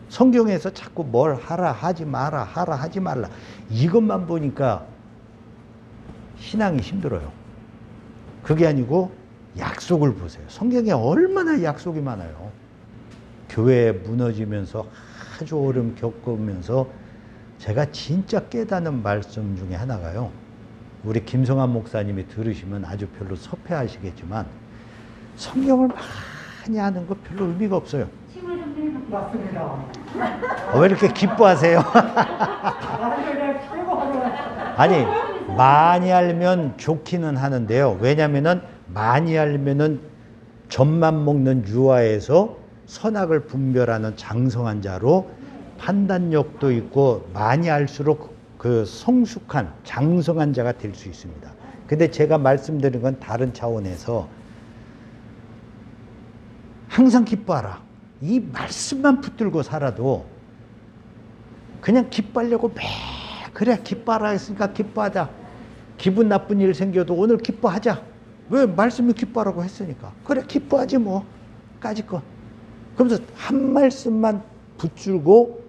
성경에서 자꾸 뭘 하라 하지 마라, 하라 하지 말라, 이것만 보니까 신앙이 힘들어요. 그게 아니고 약속을 보세요. 성경에 얼마나 약속이 많아요. 교회 무너지면서 아주 어려움 겪으면서 제가 진짜 깨닫는 말씀 중에 하나가요, 우리 김성환 목사님이 들으시면 아주 별로 섭해하시겠지만 성경을 많이 하는 거 별로 의미가 없어요. 맞습니다. 왜 이렇게 기뻐하세요? 아니, 많이 알면 좋기는 하는데요. 왜냐면은 많이 알면은 젖만 먹는 유아에서 선악을 분별하는 장성한 자로 판단력도 있고 많이 알수록 그 성숙한 장성한 자가 될 수 있습니다. 근데 제가 말씀드린 건 다른 차원에서 항상 기뻐하라, 이 말씀만 붙들고 살아도 그냥 기뻐하려고 그래 기뻐하라 했으니까 기뻐하자, 기분 나쁜 일 생겨도 오늘 기뻐하자, 왜? 말씀이 기뻐하라고 했으니까 그래 기뻐하지 뭐 까짓거. 그러면서 한 말씀만 붙들고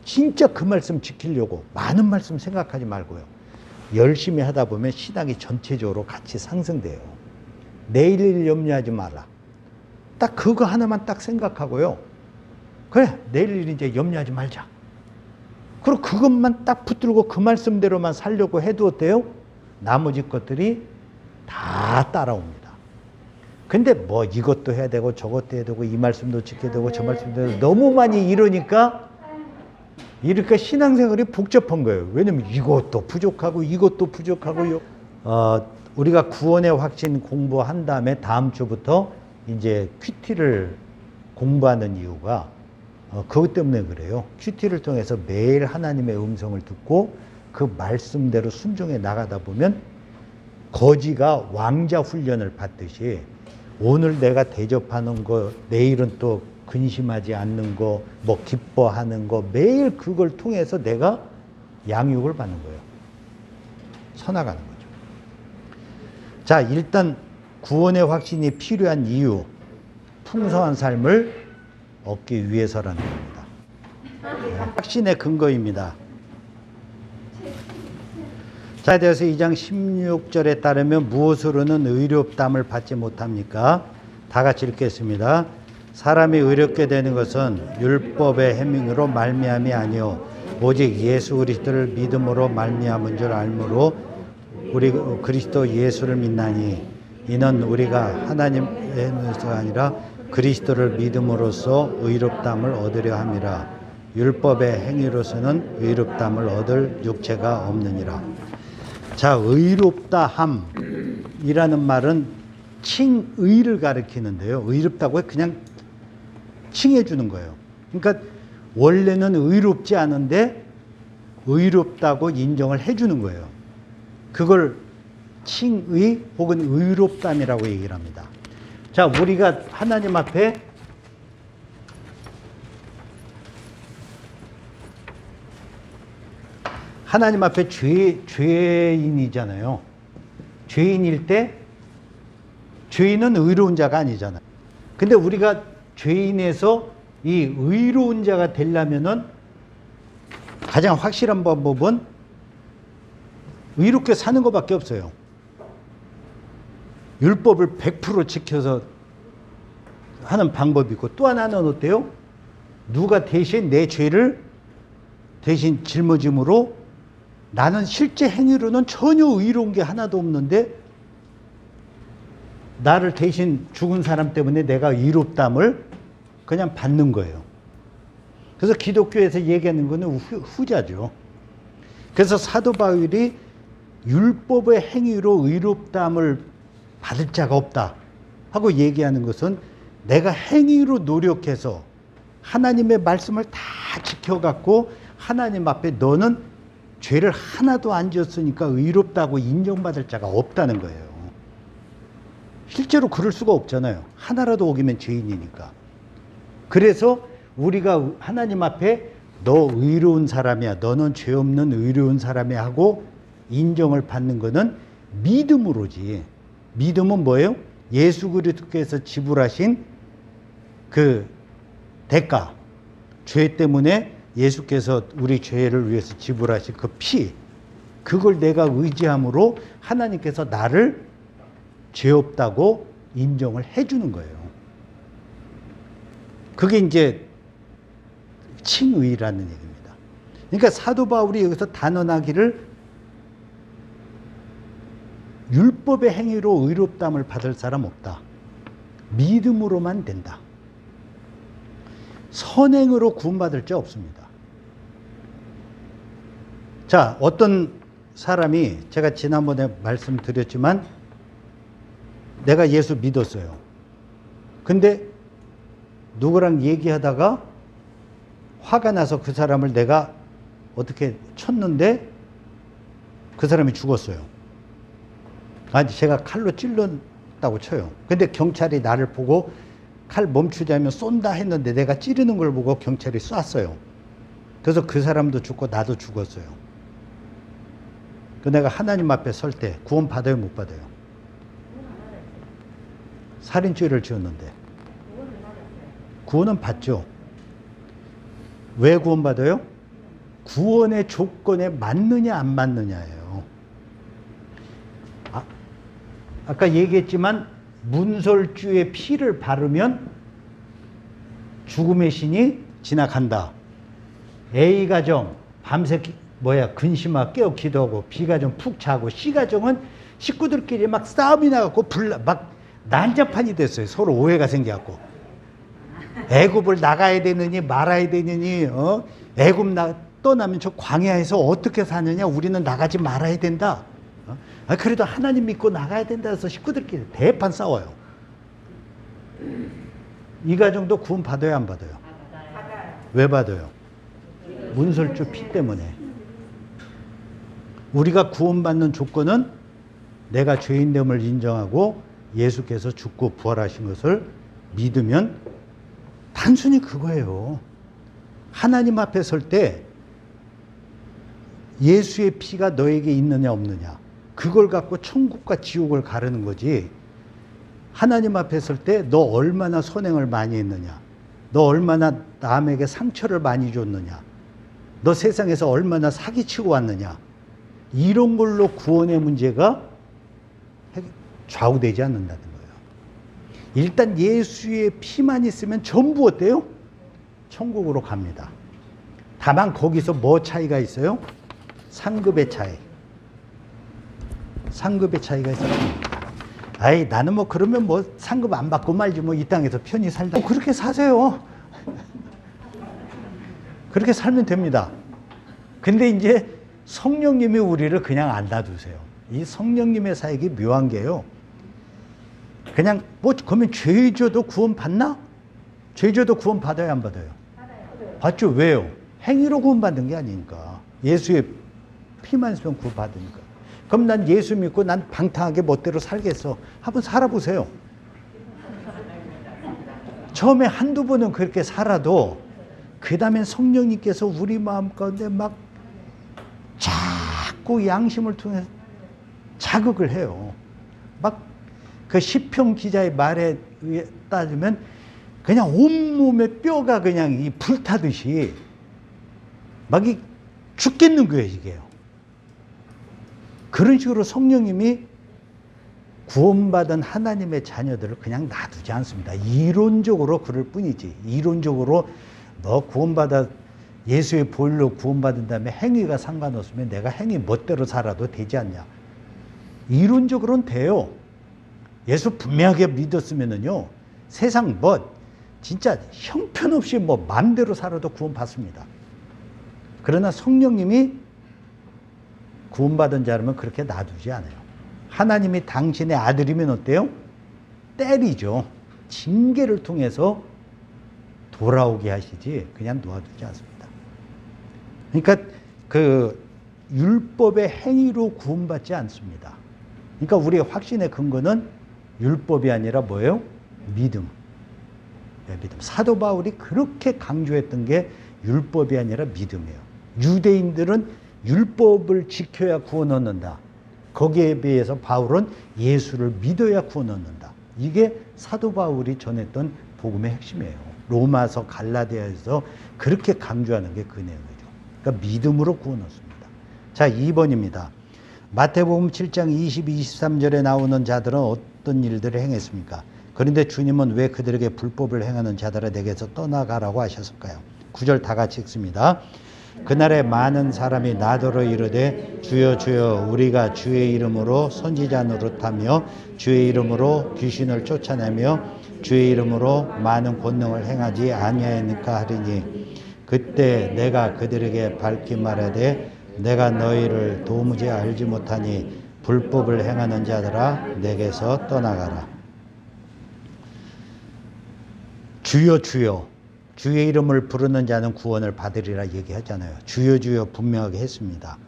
진짜 그 말씀 지키려고 많은 말씀 생각하지 말고요, 열심히 하다 보면 신앙이 전체적으로 같이 상승돼요. 내일 일 염려하지 마라, 딱 그거 하나만 딱 생각하고요, 그래 내일 일 이제 염려하지 말자, 그리고 그것만 딱 붙들고 그 말씀대로만 살려고 해도 어때요? 나머지 것들이 다 따라옵니다. 근데 뭐 이것도 해야 되고 저것도 해야 되고 이 말씀도 지켜야 되고 저 말씀도 해야 되고 너무 많이 이러니까 신앙생활이 복잡한 거예요. 왜냐면 이것도 부족하고 이것도 부족하고. 우리가 구원의 확신 공부한 다음에 다음 주부터 이제 큐티를 공부하는 이유가 그것 때문에 그래요. 큐티를 통해서 매일 하나님의 음성을 듣고 그 말씀대로 순종해 나가다 보면 거지가 왕자 훈련을 받듯이 오늘 내가 대접하는 거, 내일은 또 근심하지 않는 거, 뭐 기뻐하는 거, 매일 그걸 통해서 내가 양육을 받는 거예요. 서나가는 거죠. 자, 일단 구원의 확신이 필요한 이유, 풍성한 삶을 얻기 위해서라는 겁니다. 확신의 근거입니다. 자, 대해서 2장 16절에 따르면 무엇으로는 의롭다함을 받지 못합니까? 다 같이 읽겠습니다. 사람이 의롭게 되는 것은 율법의 행위로 말미암이 아니요 오직 예수 그리스도를 믿음으로 말미암은 줄 알므로 우리 그리스도 예수를 믿나니 이는 우리가 하나님에서 아니라 그리스도를 믿음으로써 의롭다함을 얻으려 함이라. 율법의 행위로서는 의롭다함을 얻을 육체가 없느니라. 자, 의롭다함이라는 말은 칭의를 가리키는데요. 의롭다고 그냥 칭해 주는 거예요. 그러니까 원래는 의롭지 않은데 의롭다고 인정을 해 주는 거예요. 그걸 칭의 혹은 의롭담이라고 얘기를 합니다. 자, 우리가 하나님 앞에 죄인이잖아요. 죄인일 때 죄인은 의로운 자가 아니잖아요. 근데 우리가 죄인에서 이 의로운 자가 되려면은 가장 확실한 방법은 의롭게 사는 것밖에 없어요. 율법을 100% 지켜서 하는 방법이 있고, 또 하나는 어때요? 누가 대신 내 죄를 대신 짊어짐으로 나는 실제 행위로는 전혀 의로운 게 하나도 없는데 나를 대신 죽은 사람 때문에 내가 의롭담을 그냥 받는 거예요. 그래서 기독교에서 얘기하는 거는 후자죠. 그래서 사도 바울이 율법의 행위로 의롭담을 받을 자가 없다 하고 얘기하는 것은 내가 행위로 노력해서 하나님의 말씀을 다 지켜갖고 하나님 앞에 너는 죄를 하나도 안 지었으니까 의롭다고 인정받을 자가 없다는 거예요. 실제로 그럴 수가 없잖아요. 하나라도 어기면 죄인이니까. 그래서 우리가 하나님 앞에 너 의로운 사람이야, 너는 죄 없는 의로운 사람이야 하고 인정을 받는 것은 믿음으로지. 믿음은 뭐예요? 예수 그리스도께서 지불하신 그 대가, 죄 때문에 예수께서 우리 죄를 위해서 지불하신 그 피, 그걸 내가 의지함으로 하나님께서 나를 죄 없다고 인정을 해주는 거예요. 그게 이제 칭의라는 얘기입니다. 그러니까 사도 바울이 여기서 단언하기를 율법의 행위로 의롭담을 받을 사람 없다. 믿음으로만 된다. 선행으로 구원받을 자 없습니다. 자, 어떤 사람이 제가 지난번에 말씀드렸지만 내가 예수 믿었어요. 근데 누구랑 얘기하다가 화가 나서 그 사람을 내가 어떻게 쳤는데 그 사람이 죽었어요. 아니, 제가 칼로 찔렀다고 쳐요. 근데 경찰이 나를 보고 칼 멈추자면 쏜다 했는데 내가 찌르는 걸 보고 경찰이 쐈어요. 그래서 그 사람도 죽고 나도 죽었어요. 그 내가 하나님 앞에 설 때 구원 받아요, 못 받아요? 살인죄를 지었는데 구원은 받죠. 왜 구원 받아요? 구원의 조건에 맞느냐 안 맞느냐예요. 아까 얘기했지만 문설주의 피를 바르면 죽음의 신이 지나간다. A 가정 밤새 근심하고 깨어 기도하고, B 가정 푹 자고, C 가정은 식구들끼리 막 싸움이 나갖고 막 난장판이 됐어요. 서로 오해가 생겨갖고 애굽을 나가야 되느니 말아야 되느니, 애굽 떠나면 저 광야에서 어떻게 사느냐, 우리는 나가지 말아야 된다. 그래도 하나님 믿고 나가야 된다 해서 식구들끼리 대판 싸워요. 이 가정도 구원 받아요, 안 받아요? 왜 받아요? 문설주 피 때문에. 우리가 구원받는 조건은 내가 죄인됨을 인정하고 예수께서 죽고 부활하신 것을 믿으면 단순히 그거예요. 하나님 앞에 설 때 예수의 피가 너에게 있느냐 없느냐, 그걸 갖고 천국과 지옥을 가르는 거지. 하나님 앞에 설 때 너 얼마나 선행을 많이 했느냐, 너 얼마나 남에게 상처를 많이 줬느냐, 너 세상에서 얼마나 사기치고 왔느냐, 이런 걸로 구원의 문제가 좌우되지 않는다는 거예요. 일단 예수의 피만 있으면 전부 어때요? 천국으로 갑니다. 다만 거기서 뭐 차이가 있어요? 상급의 차이. 상급의 차이가 있어요. 아이, 나는 뭐 그러면 뭐 상급 안 받고 말지 뭐 이 땅에서 편히 살다. 그렇게 사세요. 그렇게 살면 됩니다. 근데 이제 성령님이 우리를 그냥 안 놔두세요. 이 성령님의 사역이 묘한 게요. 그냥 뭐 그러면 죄져도 구원 받나? 죄져도 구원 받아요, 안 받아요? 받죠. 왜요? 행위로 구원 받는 게 아니니까. 예수의 피만 있으면 구원 받으니까. 그럼 난 예수 믿고 난 방탕하게 멋대로 살겠어. 한번 살아보세요. 처음에 한두 번은 그렇게 살아도 그 다음엔 성령님께서 우리 마음 가운데 막 자꾸 양심을 통해 자극을 해요. 막 그 시편 기자의 말에 따지면 그냥 온몸에 뼈가 그냥 이 불타듯이 막 이 죽겠는 거예요, 이게요. 그런 식으로 성령님이 구원받은 하나님의 자녀들을 그냥 놔두지 않습니다. 이론적으로 그럴 뿐이지. 이론적으로 너 구원받아 예수의 보혈로 구원받은 다음에 행위가 상관없으면 내가 행위 멋대로 살아도 되지 않냐. 이론적으로는 돼요. 예수 분명하게 믿었으면은요, 세상 뭐 진짜 형편없이 뭐 마음대로 살아도 구원받습니다. 그러나 성령님이 구원받은 자라면 그렇게 놔두지 않아요. 하나님이 당신의 아들이면 어때요? 때리죠. 징계를 통해서 돌아오게 하시지 그냥 놓아두지 않습니다. 그러니까 그 율법의 행위로 구원받지 않습니다. 그러니까 우리의 확신의 근거는 율법이 아니라 뭐예요? 믿음. 네, 믿음. 사도 바울이 그렇게 강조했던 게 율법이 아니라 믿음이에요. 유대인들은 율법을 지켜야 구원 얻는다. 거기에 비해서 바울은 예수를 믿어야 구원 얻는다. 이게 사도 바울이 전했던 복음의 핵심이에요. 로마서 갈라디아에서 그렇게 강조하는 게 그 내용이죠. 그러니까 믿음으로 구원 얻습니다. 자, 2번입니다. 마태복음 7장 22, 23절에 나오는 자들은 어떤 일들을 행했습니까? 그런데 주님은 왜 그들에게 불법을 행하는 자들아 내게서 떠나가라고 하셨을까요? 9절 다 같이 읽습니다. 그날에 많은 사람이 나더러 이르되 주여 주여 우리가 주의 이름으로 선지자 노릇하며 주의 이름으로 귀신을 쫓아내며 주의 이름으로 많은 권능을 행하지 아니하였느까 하리니 그때 내가 그들에게 밝히 말하되 내가 너희를 도무지 알지 못하니 불법을 행하는 자들아 내게서 떠나가라. 주여 주여 주의 이름을 부르는 자는 구원을 받으리라 얘기하잖아요. 주여 주여 분명하게 했습니다.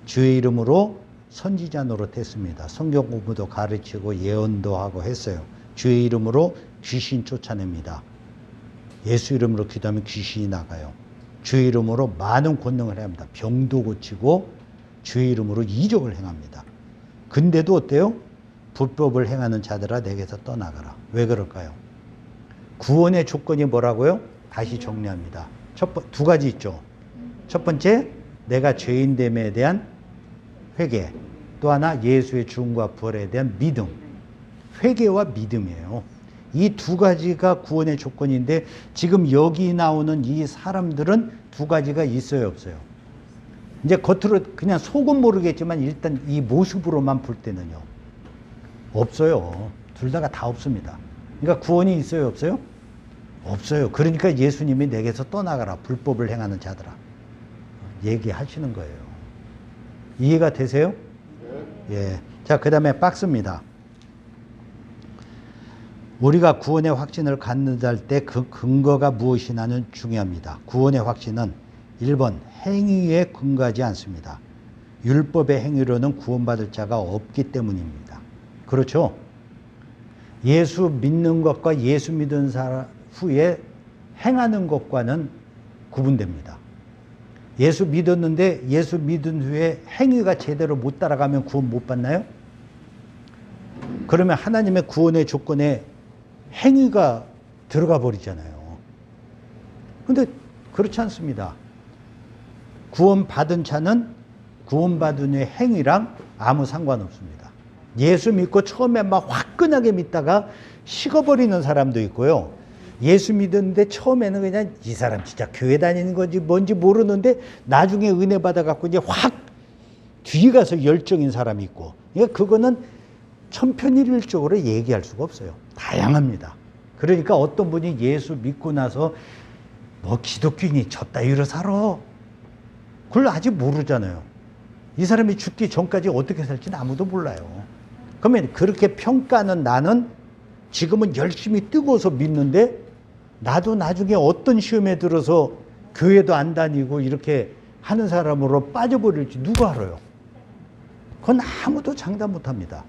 주의 이름으로 선지자 노릇했습니다. 성경 공부도 가르치고 예언도 하고 했어요. 주의 이름으로 귀신 쫓아냅니다. 예수 이름으로 기도하면 귀신이 나가요. 주의 이름으로 많은 권능을 행합니다. 병도 고치고 주의 이름으로 이적을 행합니다. 근데도 어때요? 불법을 행하는 자들아 내게서 떠나가라. 왜 그럴까요? 구원의 조건이 뭐라고요? 다시 정리합니다. 두 가지 있죠. 첫 번째, 내가 죄인됨에 대한 회개. 또 하나, 예수의 죽음과 부활에 대한 믿음. 회개와 믿음이에요. 이 두 가지가 구원의 조건인데 지금 여기 나오는 이 사람들은 두 가지가 있어요, 없어요? 이제 겉으로 그냥 속은 모르겠지만 일단 이 모습으로만 볼 때는요. 없어요. 둘 다가 다 없습니다. 그러니까 구원이 있어요, 없어요? 없어요. 그러니까 예수님이 내게서 떠나가라. 불법을 행하는 자들아. 얘기하시는 거예요. 이해가 되세요? 예. 자, 그 다음에 박스입니다. 우리가 구원의 확신을 갖는다 할 때 그 근거가 무엇이냐는 중요합니다. 구원의 확신은 1번 행위에 근거하지 않습니다. 율법의 행위로는 구원받을 자가 없기 때문입니다. 그렇죠? 예수 믿는 것과 예수 믿은 사람 후에 행하는 것과는 구분됩니다. 예수 믿었는데 예수 믿은 후에 행위가 제대로 못 따라가면 구원 못 받나요? 그러면 하나님의 구원의 조건에 행위가 들어가 버리잖아요. 근데 그렇지 않습니다. 구원받은 자는 구원받은 후의 행위랑 아무 상관없습니다. 예수 믿고 처음에 막 화끈하게 믿다가 식어버리는 사람도 있고요. 예수 믿었는데 처음에는 그냥 이 사람 진짜 교회 다니는 건지 뭔지 모르는데 나중에 은혜 받아갖고 이제 확 뒤에 가서 열정인 사람이 있고, 그러니까 그거는 천편일률적으로 얘기할 수가 없어요. 다양합니다. 그러니까 어떤 분이 예수 믿고 나서 뭐 기독교인이 졌다 이러 살아. 그걸 아직 모르잖아요. 이 사람이 죽기 전까지 어떻게 살지는 아무도 몰라요. 그러면 그렇게 평가는 나는 지금은 열심히 뜨거워서 믿는데 나도 나중에 어떤 시험에 들어서 교회도 안 다니고 이렇게 하는 사람으로 빠져버릴지 누가 알아요? 그건 아무도 장담 못합니다.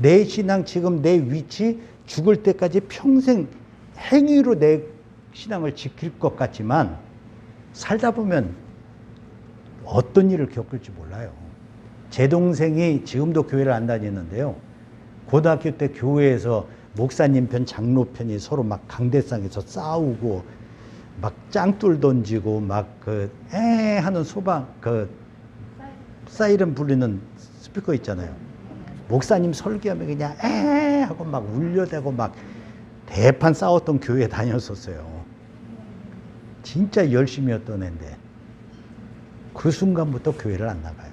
내 신앙 지금 내 위치 죽을 때까지 평생 행위로 내 신앙을 지킬 것 같지만 살다 보면 어떤 일을 겪을지 몰라요. 제 동생이 지금도 교회를 안 다니는데요. 고등학교 때 교회에서 목사님 편, 장로 편이 서로 막 강대상에서 싸우고 막 짱돌 던지고 막 하는 소방 사이렌 불리는 스피커 있잖아요. 목사님 설교하면 그냥 하고 막 울려대고 막 대판 싸웠던 교회에 다녔었어요. 진짜 열심히 했던 애인데 그 순간부터 교회를 안 나가요.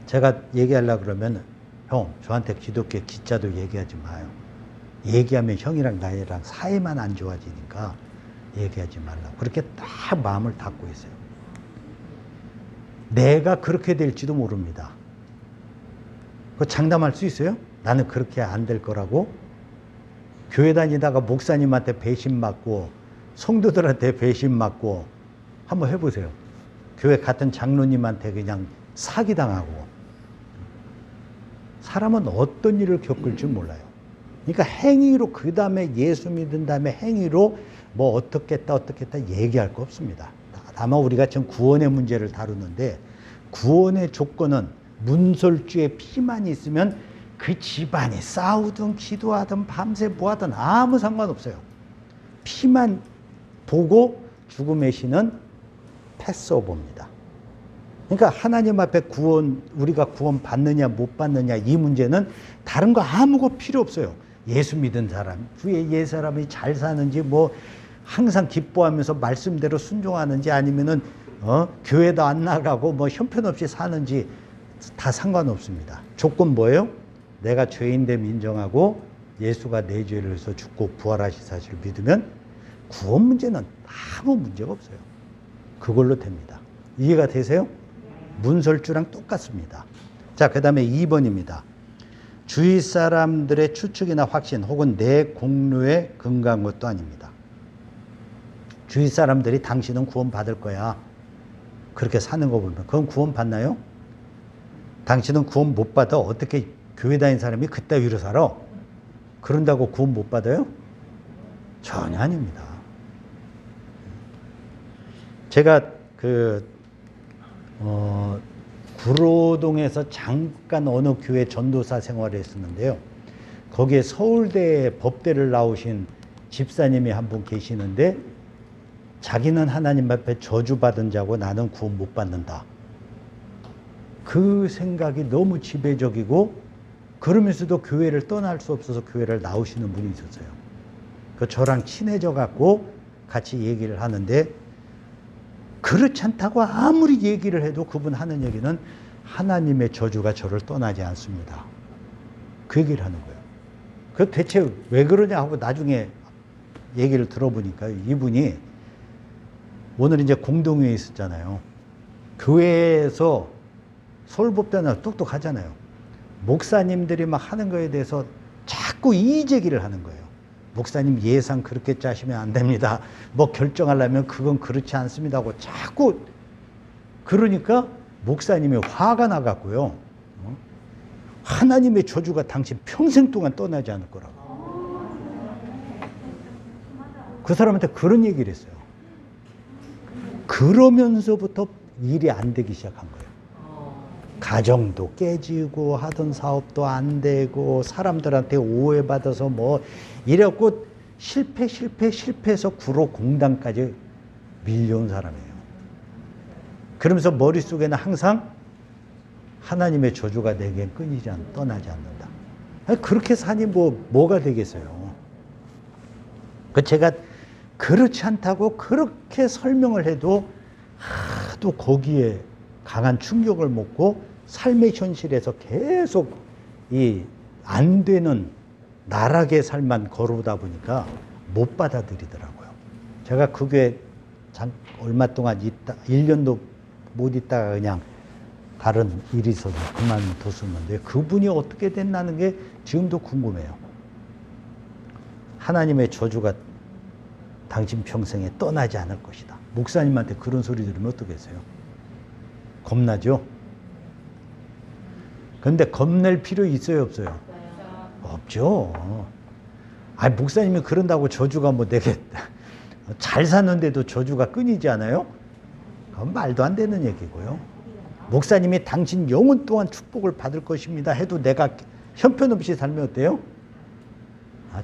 제가 얘기하려고 그러면 형, 저한테 기독교 기자도 얘기하지 마요. 얘기하면 형이랑 나이랑 사이만 안 좋아지니까 얘기하지 말라고. 그렇게 딱 마음을 닫고 있어요. 내가 그렇게 될지도 모릅니다. 그거 장담할 수 있어요? 나는 그렇게 안 될 거라고? 교회 다니다가 목사님한테 배신 맞고 성도들한테 배신 맞고 한번 해보세요. 교회 같은 장로님한테 그냥 사기당하고. 사람은 어떤 일을 겪을지 몰라요. 그러니까 행위로, 그 다음에 예수 믿은 다음에 행위로 뭐 어떻게 했다 얘기할 거 없습니다. 다만 우리가 지금 구원의 문제를 다루는데 구원의 조건은 문설주의 피만 있으면 그 집안이 싸우든 기도하든 밤새 뭐하든 아무 상관없어요. 피만 보고 죽음의 신은 패스오버입니다. 그러니까 하나님 앞에 우리가 구원 받느냐 못 받느냐 이 문제는 다른 거 아무것도 필요 없어요. 예수 믿은 사람, 주위에 예 사람이 잘 사는지 뭐 항상 기뻐하면서 말씀대로 순종하는지 아니면은 교회도 안 나가고 뭐 형편없이 사는지 다 상관없습니다. 조건 뭐예요? 내가 죄인됨 인정하고 예수가 내 죄를 위해서 죽고 부활하신 사실을 믿으면 구원 문제는 아무 문제가 없어요. 그걸로 됩니다. 이해가 되세요? 문설주랑 똑같습니다. 자, 그 다음에 2번입니다. 주위 사람들의 추측이나 확신 혹은 내 공로에 근거한 것도 아닙니다. 주위 사람들이 당신은 구원 받을 거야. 그렇게 사는 거 보면 그건 구원 받나요? 당신은 구원 못 받아. 어떻게 교회 다니는 사람이 그따위로 살아? 그런다고 구원 못 받아요? 전혀 아닙니다. 제가 구로동에서 잠깐 어느 교회 전도사 생활을 했었는데요. 거기에 서울대 법대를 나오신 집사님이 한 분 계시는데 자기는 하나님 앞에 저주받은 자고 나는 구원 못 받는다. 그 생각이 너무 지배적이고 그러면서도 교회를 떠날 수 없어서 교회를 나오시는 분이 있었어요. 저랑 친해져 갖고 같이 얘기를 하는데 그렇지 않다고 아무리 얘기를 해도 그분 하는 얘기는 하나님의 저주가 저를 떠나지 않습니다. 그 얘기를 하는 거예요. 그 대체 왜 그러냐 하고 나중에 얘기를 들어보니까 이분이 오늘 이제 공동회에 있었잖아요. 교회에서 서울법대는 똑똑하잖아요. 목사님들이 막 하는 거에 대해서 자꾸 이의제기를 하는 거예요. 목사님 예산 그렇게 짜시면 안 됩니다. 뭐 결정하려면 그건 그렇지 않습니다 하고 자꾸 그러니까 목사님이 화가 나갖고요. 하나님의 저주가 당신 평생 동안 떠나지 않을 거라고. 그 사람한테 그런 얘기를 했어요. 그러면서부터 일이 안 되기 시작한 거예요. 가정도 깨지고 하던 사업도 안 되고 사람들한테 오해받아서 뭐 이래갖고 실패해서 구로 공단까지 밀려온 사람이에요. 그러면서 머릿속에는 항상 하나님의 저주가 내겐 떠나지 않는다. 그렇게 사니 뭐가 되겠어요. 제가 그렇지 않다고 그렇게 설명을 해도 하도 거기에 강한 충격을 먹고 삶의 현실에서 계속 이 안 되는 나락의 삶만 걸어오다 보니까 못 받아들이더라고요. 제가 그게 얼마 동안 있다, 1년도 못 있다가 그냥 다른 일이 있어서 그만뒀었는데 그분이 어떻게 됐나는 게 지금도 궁금해요. 하나님의 저주가 당신 평생에 떠나지 않을 것이다. 목사님한테 그런 소리 들으면 어떠겠어요? 겁나죠? 그런데 겁낼 필요 있어요, 없어요? 없죠. 아니, 목사님이 그런다고 저주가 내게 잘 사는데도 저주가 끊이지 않아요? 그건 말도 안 되는 얘기고요. 목사님이 당신 영혼 또한 축복을 받을 것입니다 해도 내가 형편없이 살면 어때요?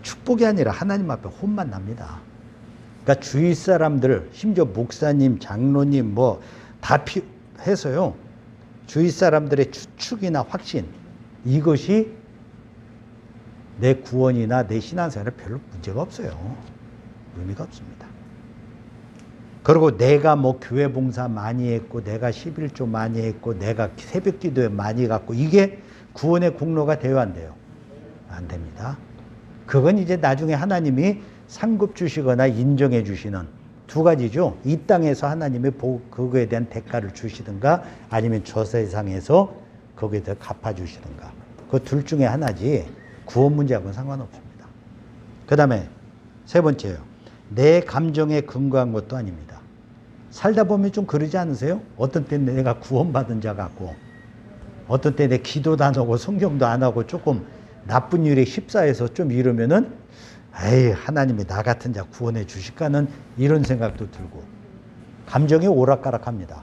축복이 아니라 하나님 앞에 혼만 납니다. 그러니까 주위 사람들, 심지어 목사님, 장로님 다 해서요. 주위 사람들의 추측이나 확신, 이것이 내 구원이나 내 신앙생활에 별로 문제가 없어요. 의미가 없습니다. 그리고 내가 교회 봉사 많이 했고, 내가 11조 많이 했고, 내가 새벽 기도에 많이 갔고, 이게 구원의 공로가 돼요, 안 돼요? 안 됩니다. 그건 이제 나중에 하나님이 상급 주시거나 인정해 주시는 두 가지죠. 이 땅에서 하나님이 그거에 대한 대가를 주시든가, 아니면 저 세상에서 거기에 대해 갚아주시든가. 그 둘 중에 하나지, 구원 문제하고는 상관없습니다. 그 다음에 세 번째요. 내 감정에 근거한 것도 아닙니다. 살다 보면 좀 그러지 않으세요? 어떤 때는 내가 구원받은 자 같고, 어떤 때 내 기도도 안 하고 성경도 안 하고 조금 나쁜 일에 휩싸여서 좀 이러면은 에이, 하나님이 나 같은 자 구원해 주실까는 이런 생각도 들고, 감정이 오락가락합니다.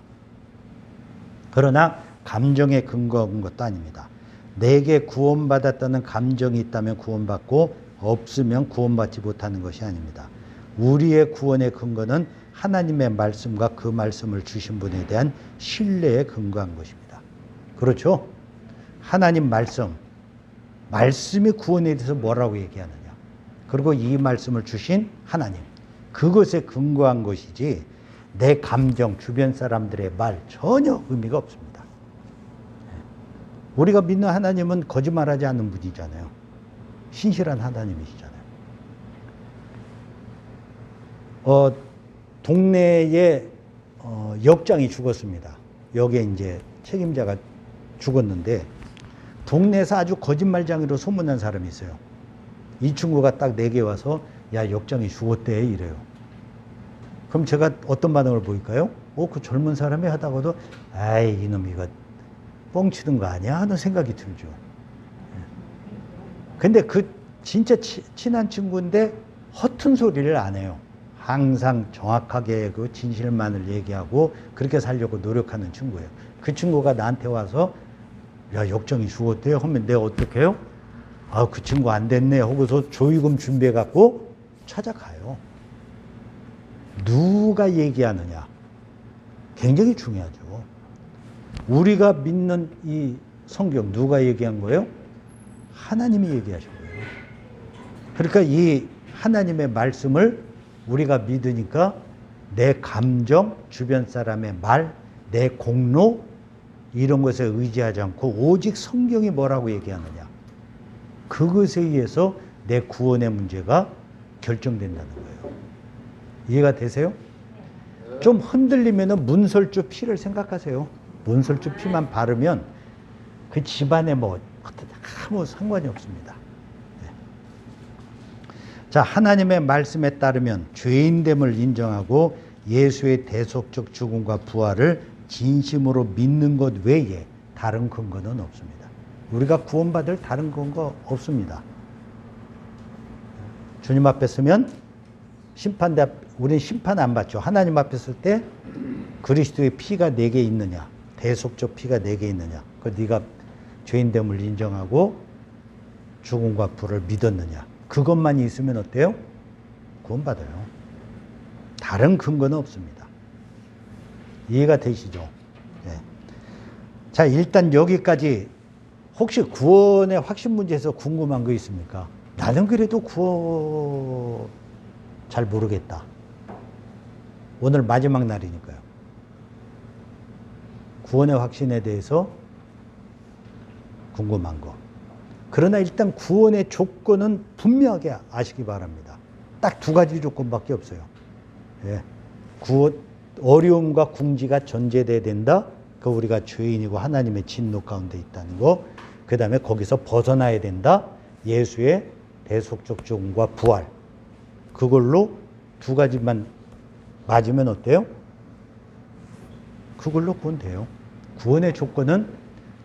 그러나 감정에 근거한 것도 아닙니다. 내게 구원받았다는 감정이 있다면 구원받고 없으면 구원받지 못하는 것이 아닙니다. 우리의 구원의 근거는 하나님의 말씀과 그 말씀을 주신 분에 대한 신뢰에 근거한 것입니다. 그렇죠? 하나님 말씀이 구원에 대해서 뭐라고 얘기하느냐. 그리고 이 말씀을 주신 하나님, 그것에 근거한 것이지 내 감정, 주변 사람들의 말 전혀 의미가 없습니다. 우리가 믿는 하나님은 거짓말하지 않는 분이잖아요. 신실한 하나님이시잖아요. 동네에 역장이 죽었습니다. 여기에 이제 책임자가 죽었는데 동네에서 아주 거짓말장이로 소문난 사람이 있어요. 이 친구가 딱 내게 와서 야, 역장이 죽었대 이래요. 그럼 제가 어떤 반응을 보일까요? 그 젊은 사람이 하다가도 아이, 이놈 이거 뻥치는 거 아니야? 하는 생각이 들죠. 근데 그 진짜 친한 친구인데 허튼 소리를 안 해요. 항상 정확하게 그 진실만을 얘기하고 그렇게 살려고 노력하는 친구예요. 그 친구가 나한테 와서 야, 역정이 죽었대요 하면 내가 어떻게 해요? 그 친구 안 됐네 하고서 조의금 준비해 갖고 찾아가요. 누가 얘기하느냐 굉장히 중요하죠. 우리가 믿는 이 성경 누가 얘기한 거예요? 하나님이 얘기하신 거예요. 그러니까 이 하나님의 말씀을 우리가 믿으니까 내 감정, 주변 사람의 말, 내 공로 이런 것에 의지하지 않고 오직 성경이 뭐라고 얘기하느냐, 그것에 의해서 내 구원의 문제가 결정된다는 거예요. 이해가 되세요? 좀 흔들리면 문설주 피를 생각하세요. 문설주 피만 바르면 그 집안에 아무 상관이 없습니다. 자, 하나님의 말씀에 따르면 죄인됨을 인정하고 예수의 대속적 죽음과 부활을 진심으로 믿는 것 외에 다른 근거는 없습니다. 우리가 구원받을 다른 근거 없습니다. 주님 앞에 서면 우리는 심판 안 받죠. 하나님 앞에 설 때 그리스도의 피가 내게 있느냐, 대속적 피가 내게 있느냐, 네가 죄인됨을 인정하고 죽음과 부활을 믿었느냐, 그것만 있으면 어때요? 구원받아요. 다른 근거는 없습니다. 이해가 되시죠? 네. 자, 일단 여기까지 혹시 구원의 확신 문제에서 궁금한 거 있습니까? 나는 그래도 구원 잘 모르겠다. 오늘 마지막 날이니까요. 구원의 확신에 대해서 궁금한 거. 그러나 일단 구원의 조건은 분명하게 아시기 바랍니다. 딱 두 가지 조건밖에 없어요. 예. 구원, 어려움과 궁지가 전제돼야 된다. 그 우리가 죄인이고 하나님의 진노 가운데 있다는 거. 그 다음에 거기서 벗어나야 된다. 예수의 대속적 죽음과 부활. 그걸로 두 가지만 맞으면 어때요? 그걸로 구원 돼요. 구원의 조건은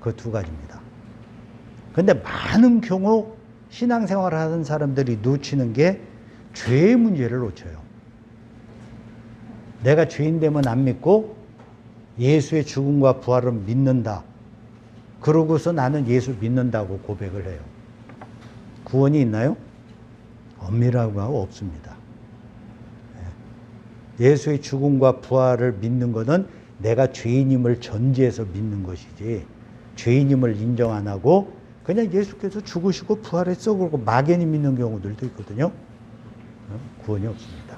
그 두 가지입니다. 근데 많은 경우 신앙생활을 하는 사람들이 놓치는 게 죄의 문제를 놓쳐요. 내가 죄인 되면 안 믿고 예수의 죽음과 부활을 믿는다. 그러고서 나는 예수 믿는다고 고백을 해요. 구원이 있나요? 엄밀하고 없습니다. 예수의 죽음과 부활을 믿는 것은 내가 죄인임을 전제해서 믿는 것이지, 죄인임을 인정 안 하고 그냥 예수께서 죽으시고 부활했어 그러고 막연히 믿는 경우들도 있거든요. 구원이 없습니다.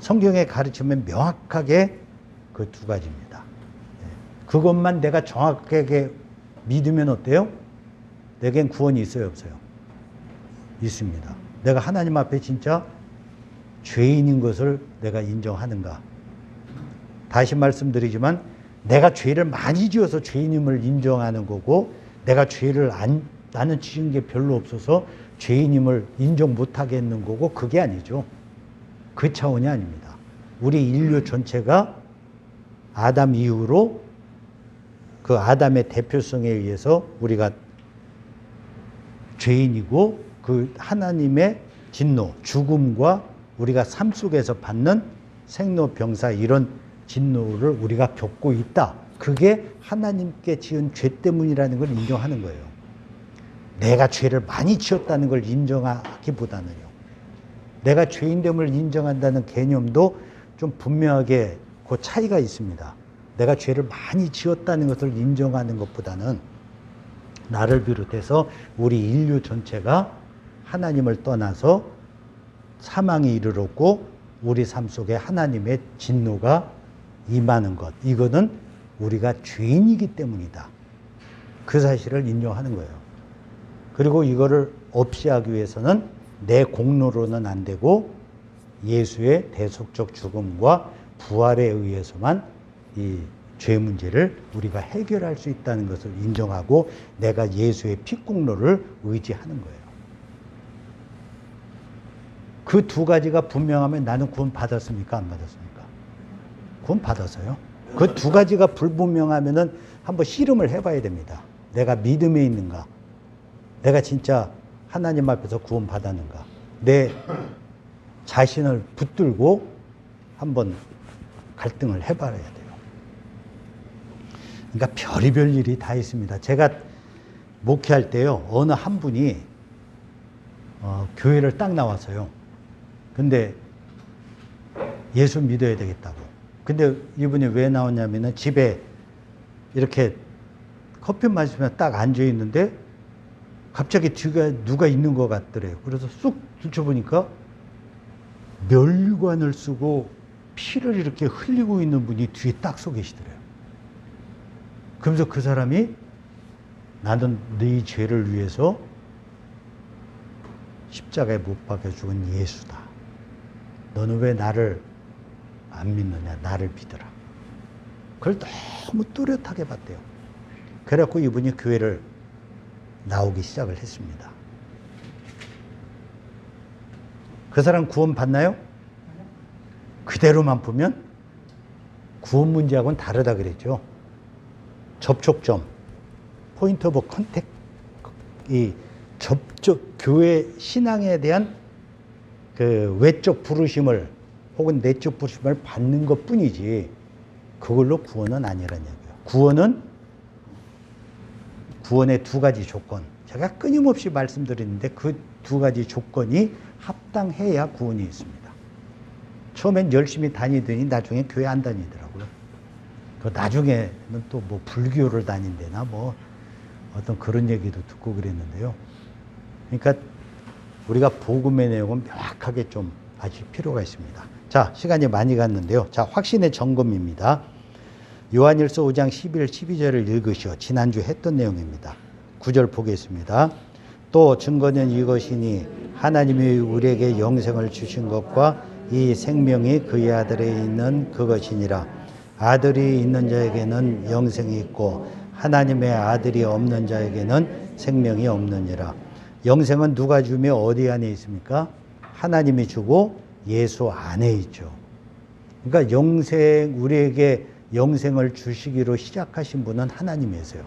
성경의 가르침은 명확하게 그 두 가지입니다. 그것만 내가 정확하게 믿으면 어때요? 내겐 구원이 있어요, 없어요? 있습니다. 내가 하나님 앞에 진짜 죄인인 것을 내가 인정하는가? 다시 말씀드리지만 내가 죄를 많이 지어서 죄인임을 인정하는 거고, 내가 죄를 나는 지은 게 별로 없어서 죄인임을 인정 못하겠는 거고, 그게 아니죠. 그 차원이 아닙니다. 우리 인류 전체가 아담 이후로 그 아담의 대표성에 의해서 우리가 죄인이고, 그 하나님의 진노, 죽음과 우리가 삶 속에서 받는 생로병사 이런 진노를 우리가 겪고 있다. 그게 하나님께 지은 죄 때문이라는 걸 인정하는 거예요. 내가 죄를 많이 지었다는 걸 인정하기보다는요. 내가 죄인됨을 인정한다는 개념도 좀 분명하게 그 차이가 있습니다. 내가 죄를 많이 지었다는 것을 인정하는 것보다는 나를 비롯해서 우리 인류 전체가 하나님을 떠나서 사망에 이르렀고 우리 삶 속에 하나님의 진노가 임하는 것, 이거는 우리가 죄인이기 때문이다. 그 사실을 인정하는 거예요. 그리고 이거를 없이 하기 위해서는 내 공로로는 안 되고 예수의 대속적 죽음과 부활에 의해서만 이 죄 문제를 우리가 해결할 수 있다는 것을 인정하고 내가 예수의 피공로를 의지하는 거예요. 그 두 가지가 분명하면 나는 구원 받았습니까? 안 받았습니까? 구원 받았어요. 그 두 가지가 불분명하면은 한번 씨름을 해봐야 됩니다. 내가 믿음에 있는가? 내가 진짜 하나님 앞에서 구원 받았는가? 내 자신을 붙들고 한번 갈등을 해봐야 돼요. 그러니까 별의별 일이 다 있습니다. 제가 목회할 때요, 어느 한 분이 교회를 딱 나왔어요. 근데 예수 믿어야 되겠다고. 근데 이분이 왜 나왔냐면은 집에 이렇게 커피 마시면 딱 앉아 있는데 갑자기 뒤가 누가 있는 것 같더래요. 그래서 쑥 들춰보니까 멸관을 쓰고 피를 이렇게 흘리고 있는 분이 뒤에 딱 서 계시더래요. 그러면서 그 사람이 나는 네 죄를 위해서 십자가에 못 박혀 죽은 예수다. 너는 왜 나를 안 믿느냐? 나를 믿어라. 그걸 너무 뚜렷하게 봤대요. 그래갖고 이분이 교회를 나오기 시작을 했습니다. 그 사람 구원 받나요? 그대로만 보면 구원 문제하고는 다르다 그랬죠. 접촉점, 포인트 오브 컨택, 이 접촉, 교회 신앙에 대한 그 외적 부르심을 혹은 내적 부르심을 받는 것 뿐이지 그걸로 구원은 아니라는 얘기예요. 구원의 두 가지 조건, 제가 끊임없이 말씀드리는데 그 두 가지 조건이 합당해야 구원이 있습니다. 처음엔 열심히 다니더니 나중에 교회 안 다니더라고요. 그 나중에는 또 뭐 불교를 다닌대나 뭐 어떤 그런 얘기도 듣고 그랬는데요. 그러니까 우리가 복음의 내용은 명확하게 좀 아실 필요가 있습니다. 자, 시간이 많이 갔는데요. 자, 확신의 점검입니다. 요한일서 5장 11, 12절을 읽으시오. 지난주 했던 내용입니다. 9절 보겠습니다. 또 증거는 이것이니 하나님이 우리에게 영생을 주신 것과 이 생명이 그의 아들에 있는 그것이니라. 아들이 있는 자에게는 영생이 있고 하나님의 아들이 없는 자에게는 생명이 없느니라. 영생은 누가 주며 어디 안에 있습니까? 하나님이 주고 예수 안에 있죠. 그러니까 우리에게 영생을 주시기로 시작하신 분은 하나님이세요.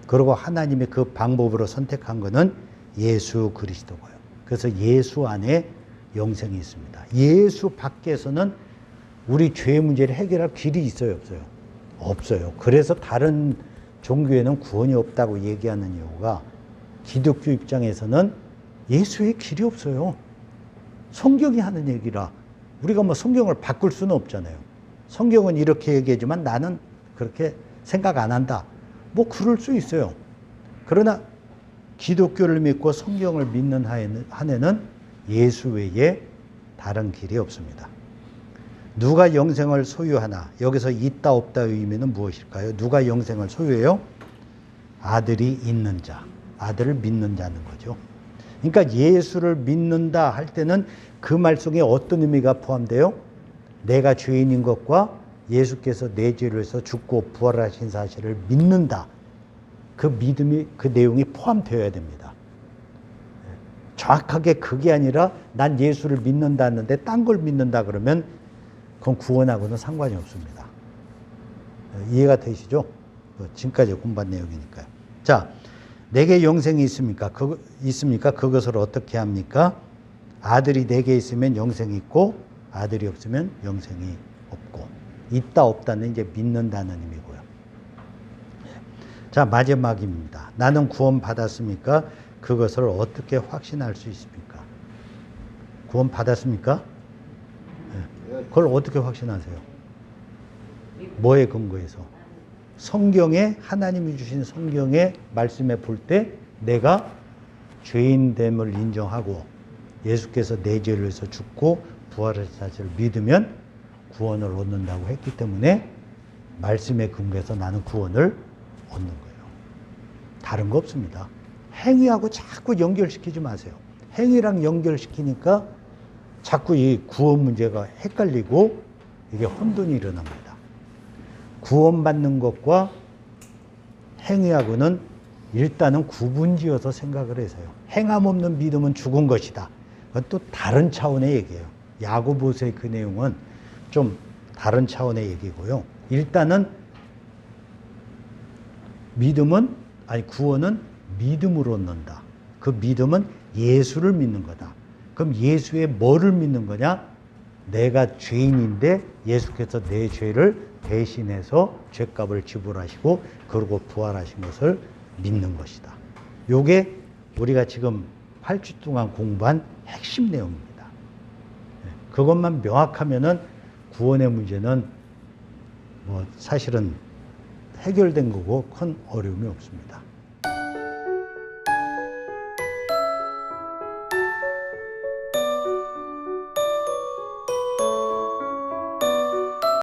그리고 하나님이 그 방법으로 선택한 것은 예수 그리스도고요. 그래서 예수 안에 영생이 있습니다. 예수 밖에서는 우리 죄 문제를 해결할 길이 있어요, 없어요? 없어요. 그래서 다른 종교에는 구원이 없다고 얘기하는 이유가 기독교 입장에서는 예수의 길이 없어요. 성경이 하는 얘기라 우리가 뭐 성경을 바꿀 수는 없잖아요. 성경은 이렇게 얘기하지만 나는 그렇게 생각 안 한다. 뭐 그럴 수 있어요. 그러나 기독교를 믿고 성경을 믿는 한에는 예수 외에 다른 길이 없습니다. 누가 영생을 소유하나? 여기서 있다 없다의 의미는 무엇일까요? 누가 영생을 소유해요? 아들이 있는 자, 아들을 믿는 자는 거죠. 그러니까 예수를 믿는다 할 때는 그 말 속에 어떤 의미가 포함돼요? 내가 죄인인 것과 예수께서 내 죄를 위해서 죽고 부활하신 사실을 믿는다. 그 믿음이, 그 내용이 포함되어야 됩니다. 정확하게 그게 아니라 난 예수를 믿는다 하는데 딴 걸 믿는다 그러면 그건 구원하고는 상관이 없습니다. 이해가 되시죠? 지금까지 공부한 내용이니까요. 자, 내게 영생이 있습니까? 있습니까? 그것을 어떻게 합니까? 아들이 내게 있으면 영생이 있고 아들이 없으면 영생이 없고 있다 없다는 이제 믿는다는 의미고요. 자, 마지막입니다. 나는 구원 받았습니까? 그것을 어떻게 확신할 수 있습니까? 구원 받았습니까? 그걸 어떻게 확신하세요? 뭐에 근거해서? 성경에 하나님이 주신 성경의 말씀에 볼 때 내가 죄인됨을 인정하고 예수께서 내 죄를 위해서 죽고 부활하신 사실을 믿으면 구원을 얻는다고 했기 때문에 말씀에 근거해서 나는 구원을 얻는 거예요. 다른 거 없습니다. 행위하고 자꾸 연결시키지 마세요. 행위랑 연결시키니까 자꾸 이 구원 문제가 헷갈리고 이게 혼돈이 일어납니다. 구원받는 것과 행위하고는 일단은 구분지어서 생각을 해서요. 행함 없는 믿음은 죽은 것이다. 그건 또 다른 차원의 얘기예요. 야고보서의 그 내용은 좀 다른 차원의 얘기고요. 일단은 구원은 믿음으로 얻는다. 그 믿음은 예수를 믿는 거다. 그럼 예수의 뭐를 믿는 거냐? 내가 죄인인데 예수께서 내 죄를 대신해서 죄값을 지불하시고 그러고 부활하신 것을 믿는 것이다. 요게 우리가 지금 8주 동안 공부한 핵심 내용입니다. 그것만 명확하면은 구원의 문제는 뭐 사실은 해결된 거고 큰 어려움이 없습니다.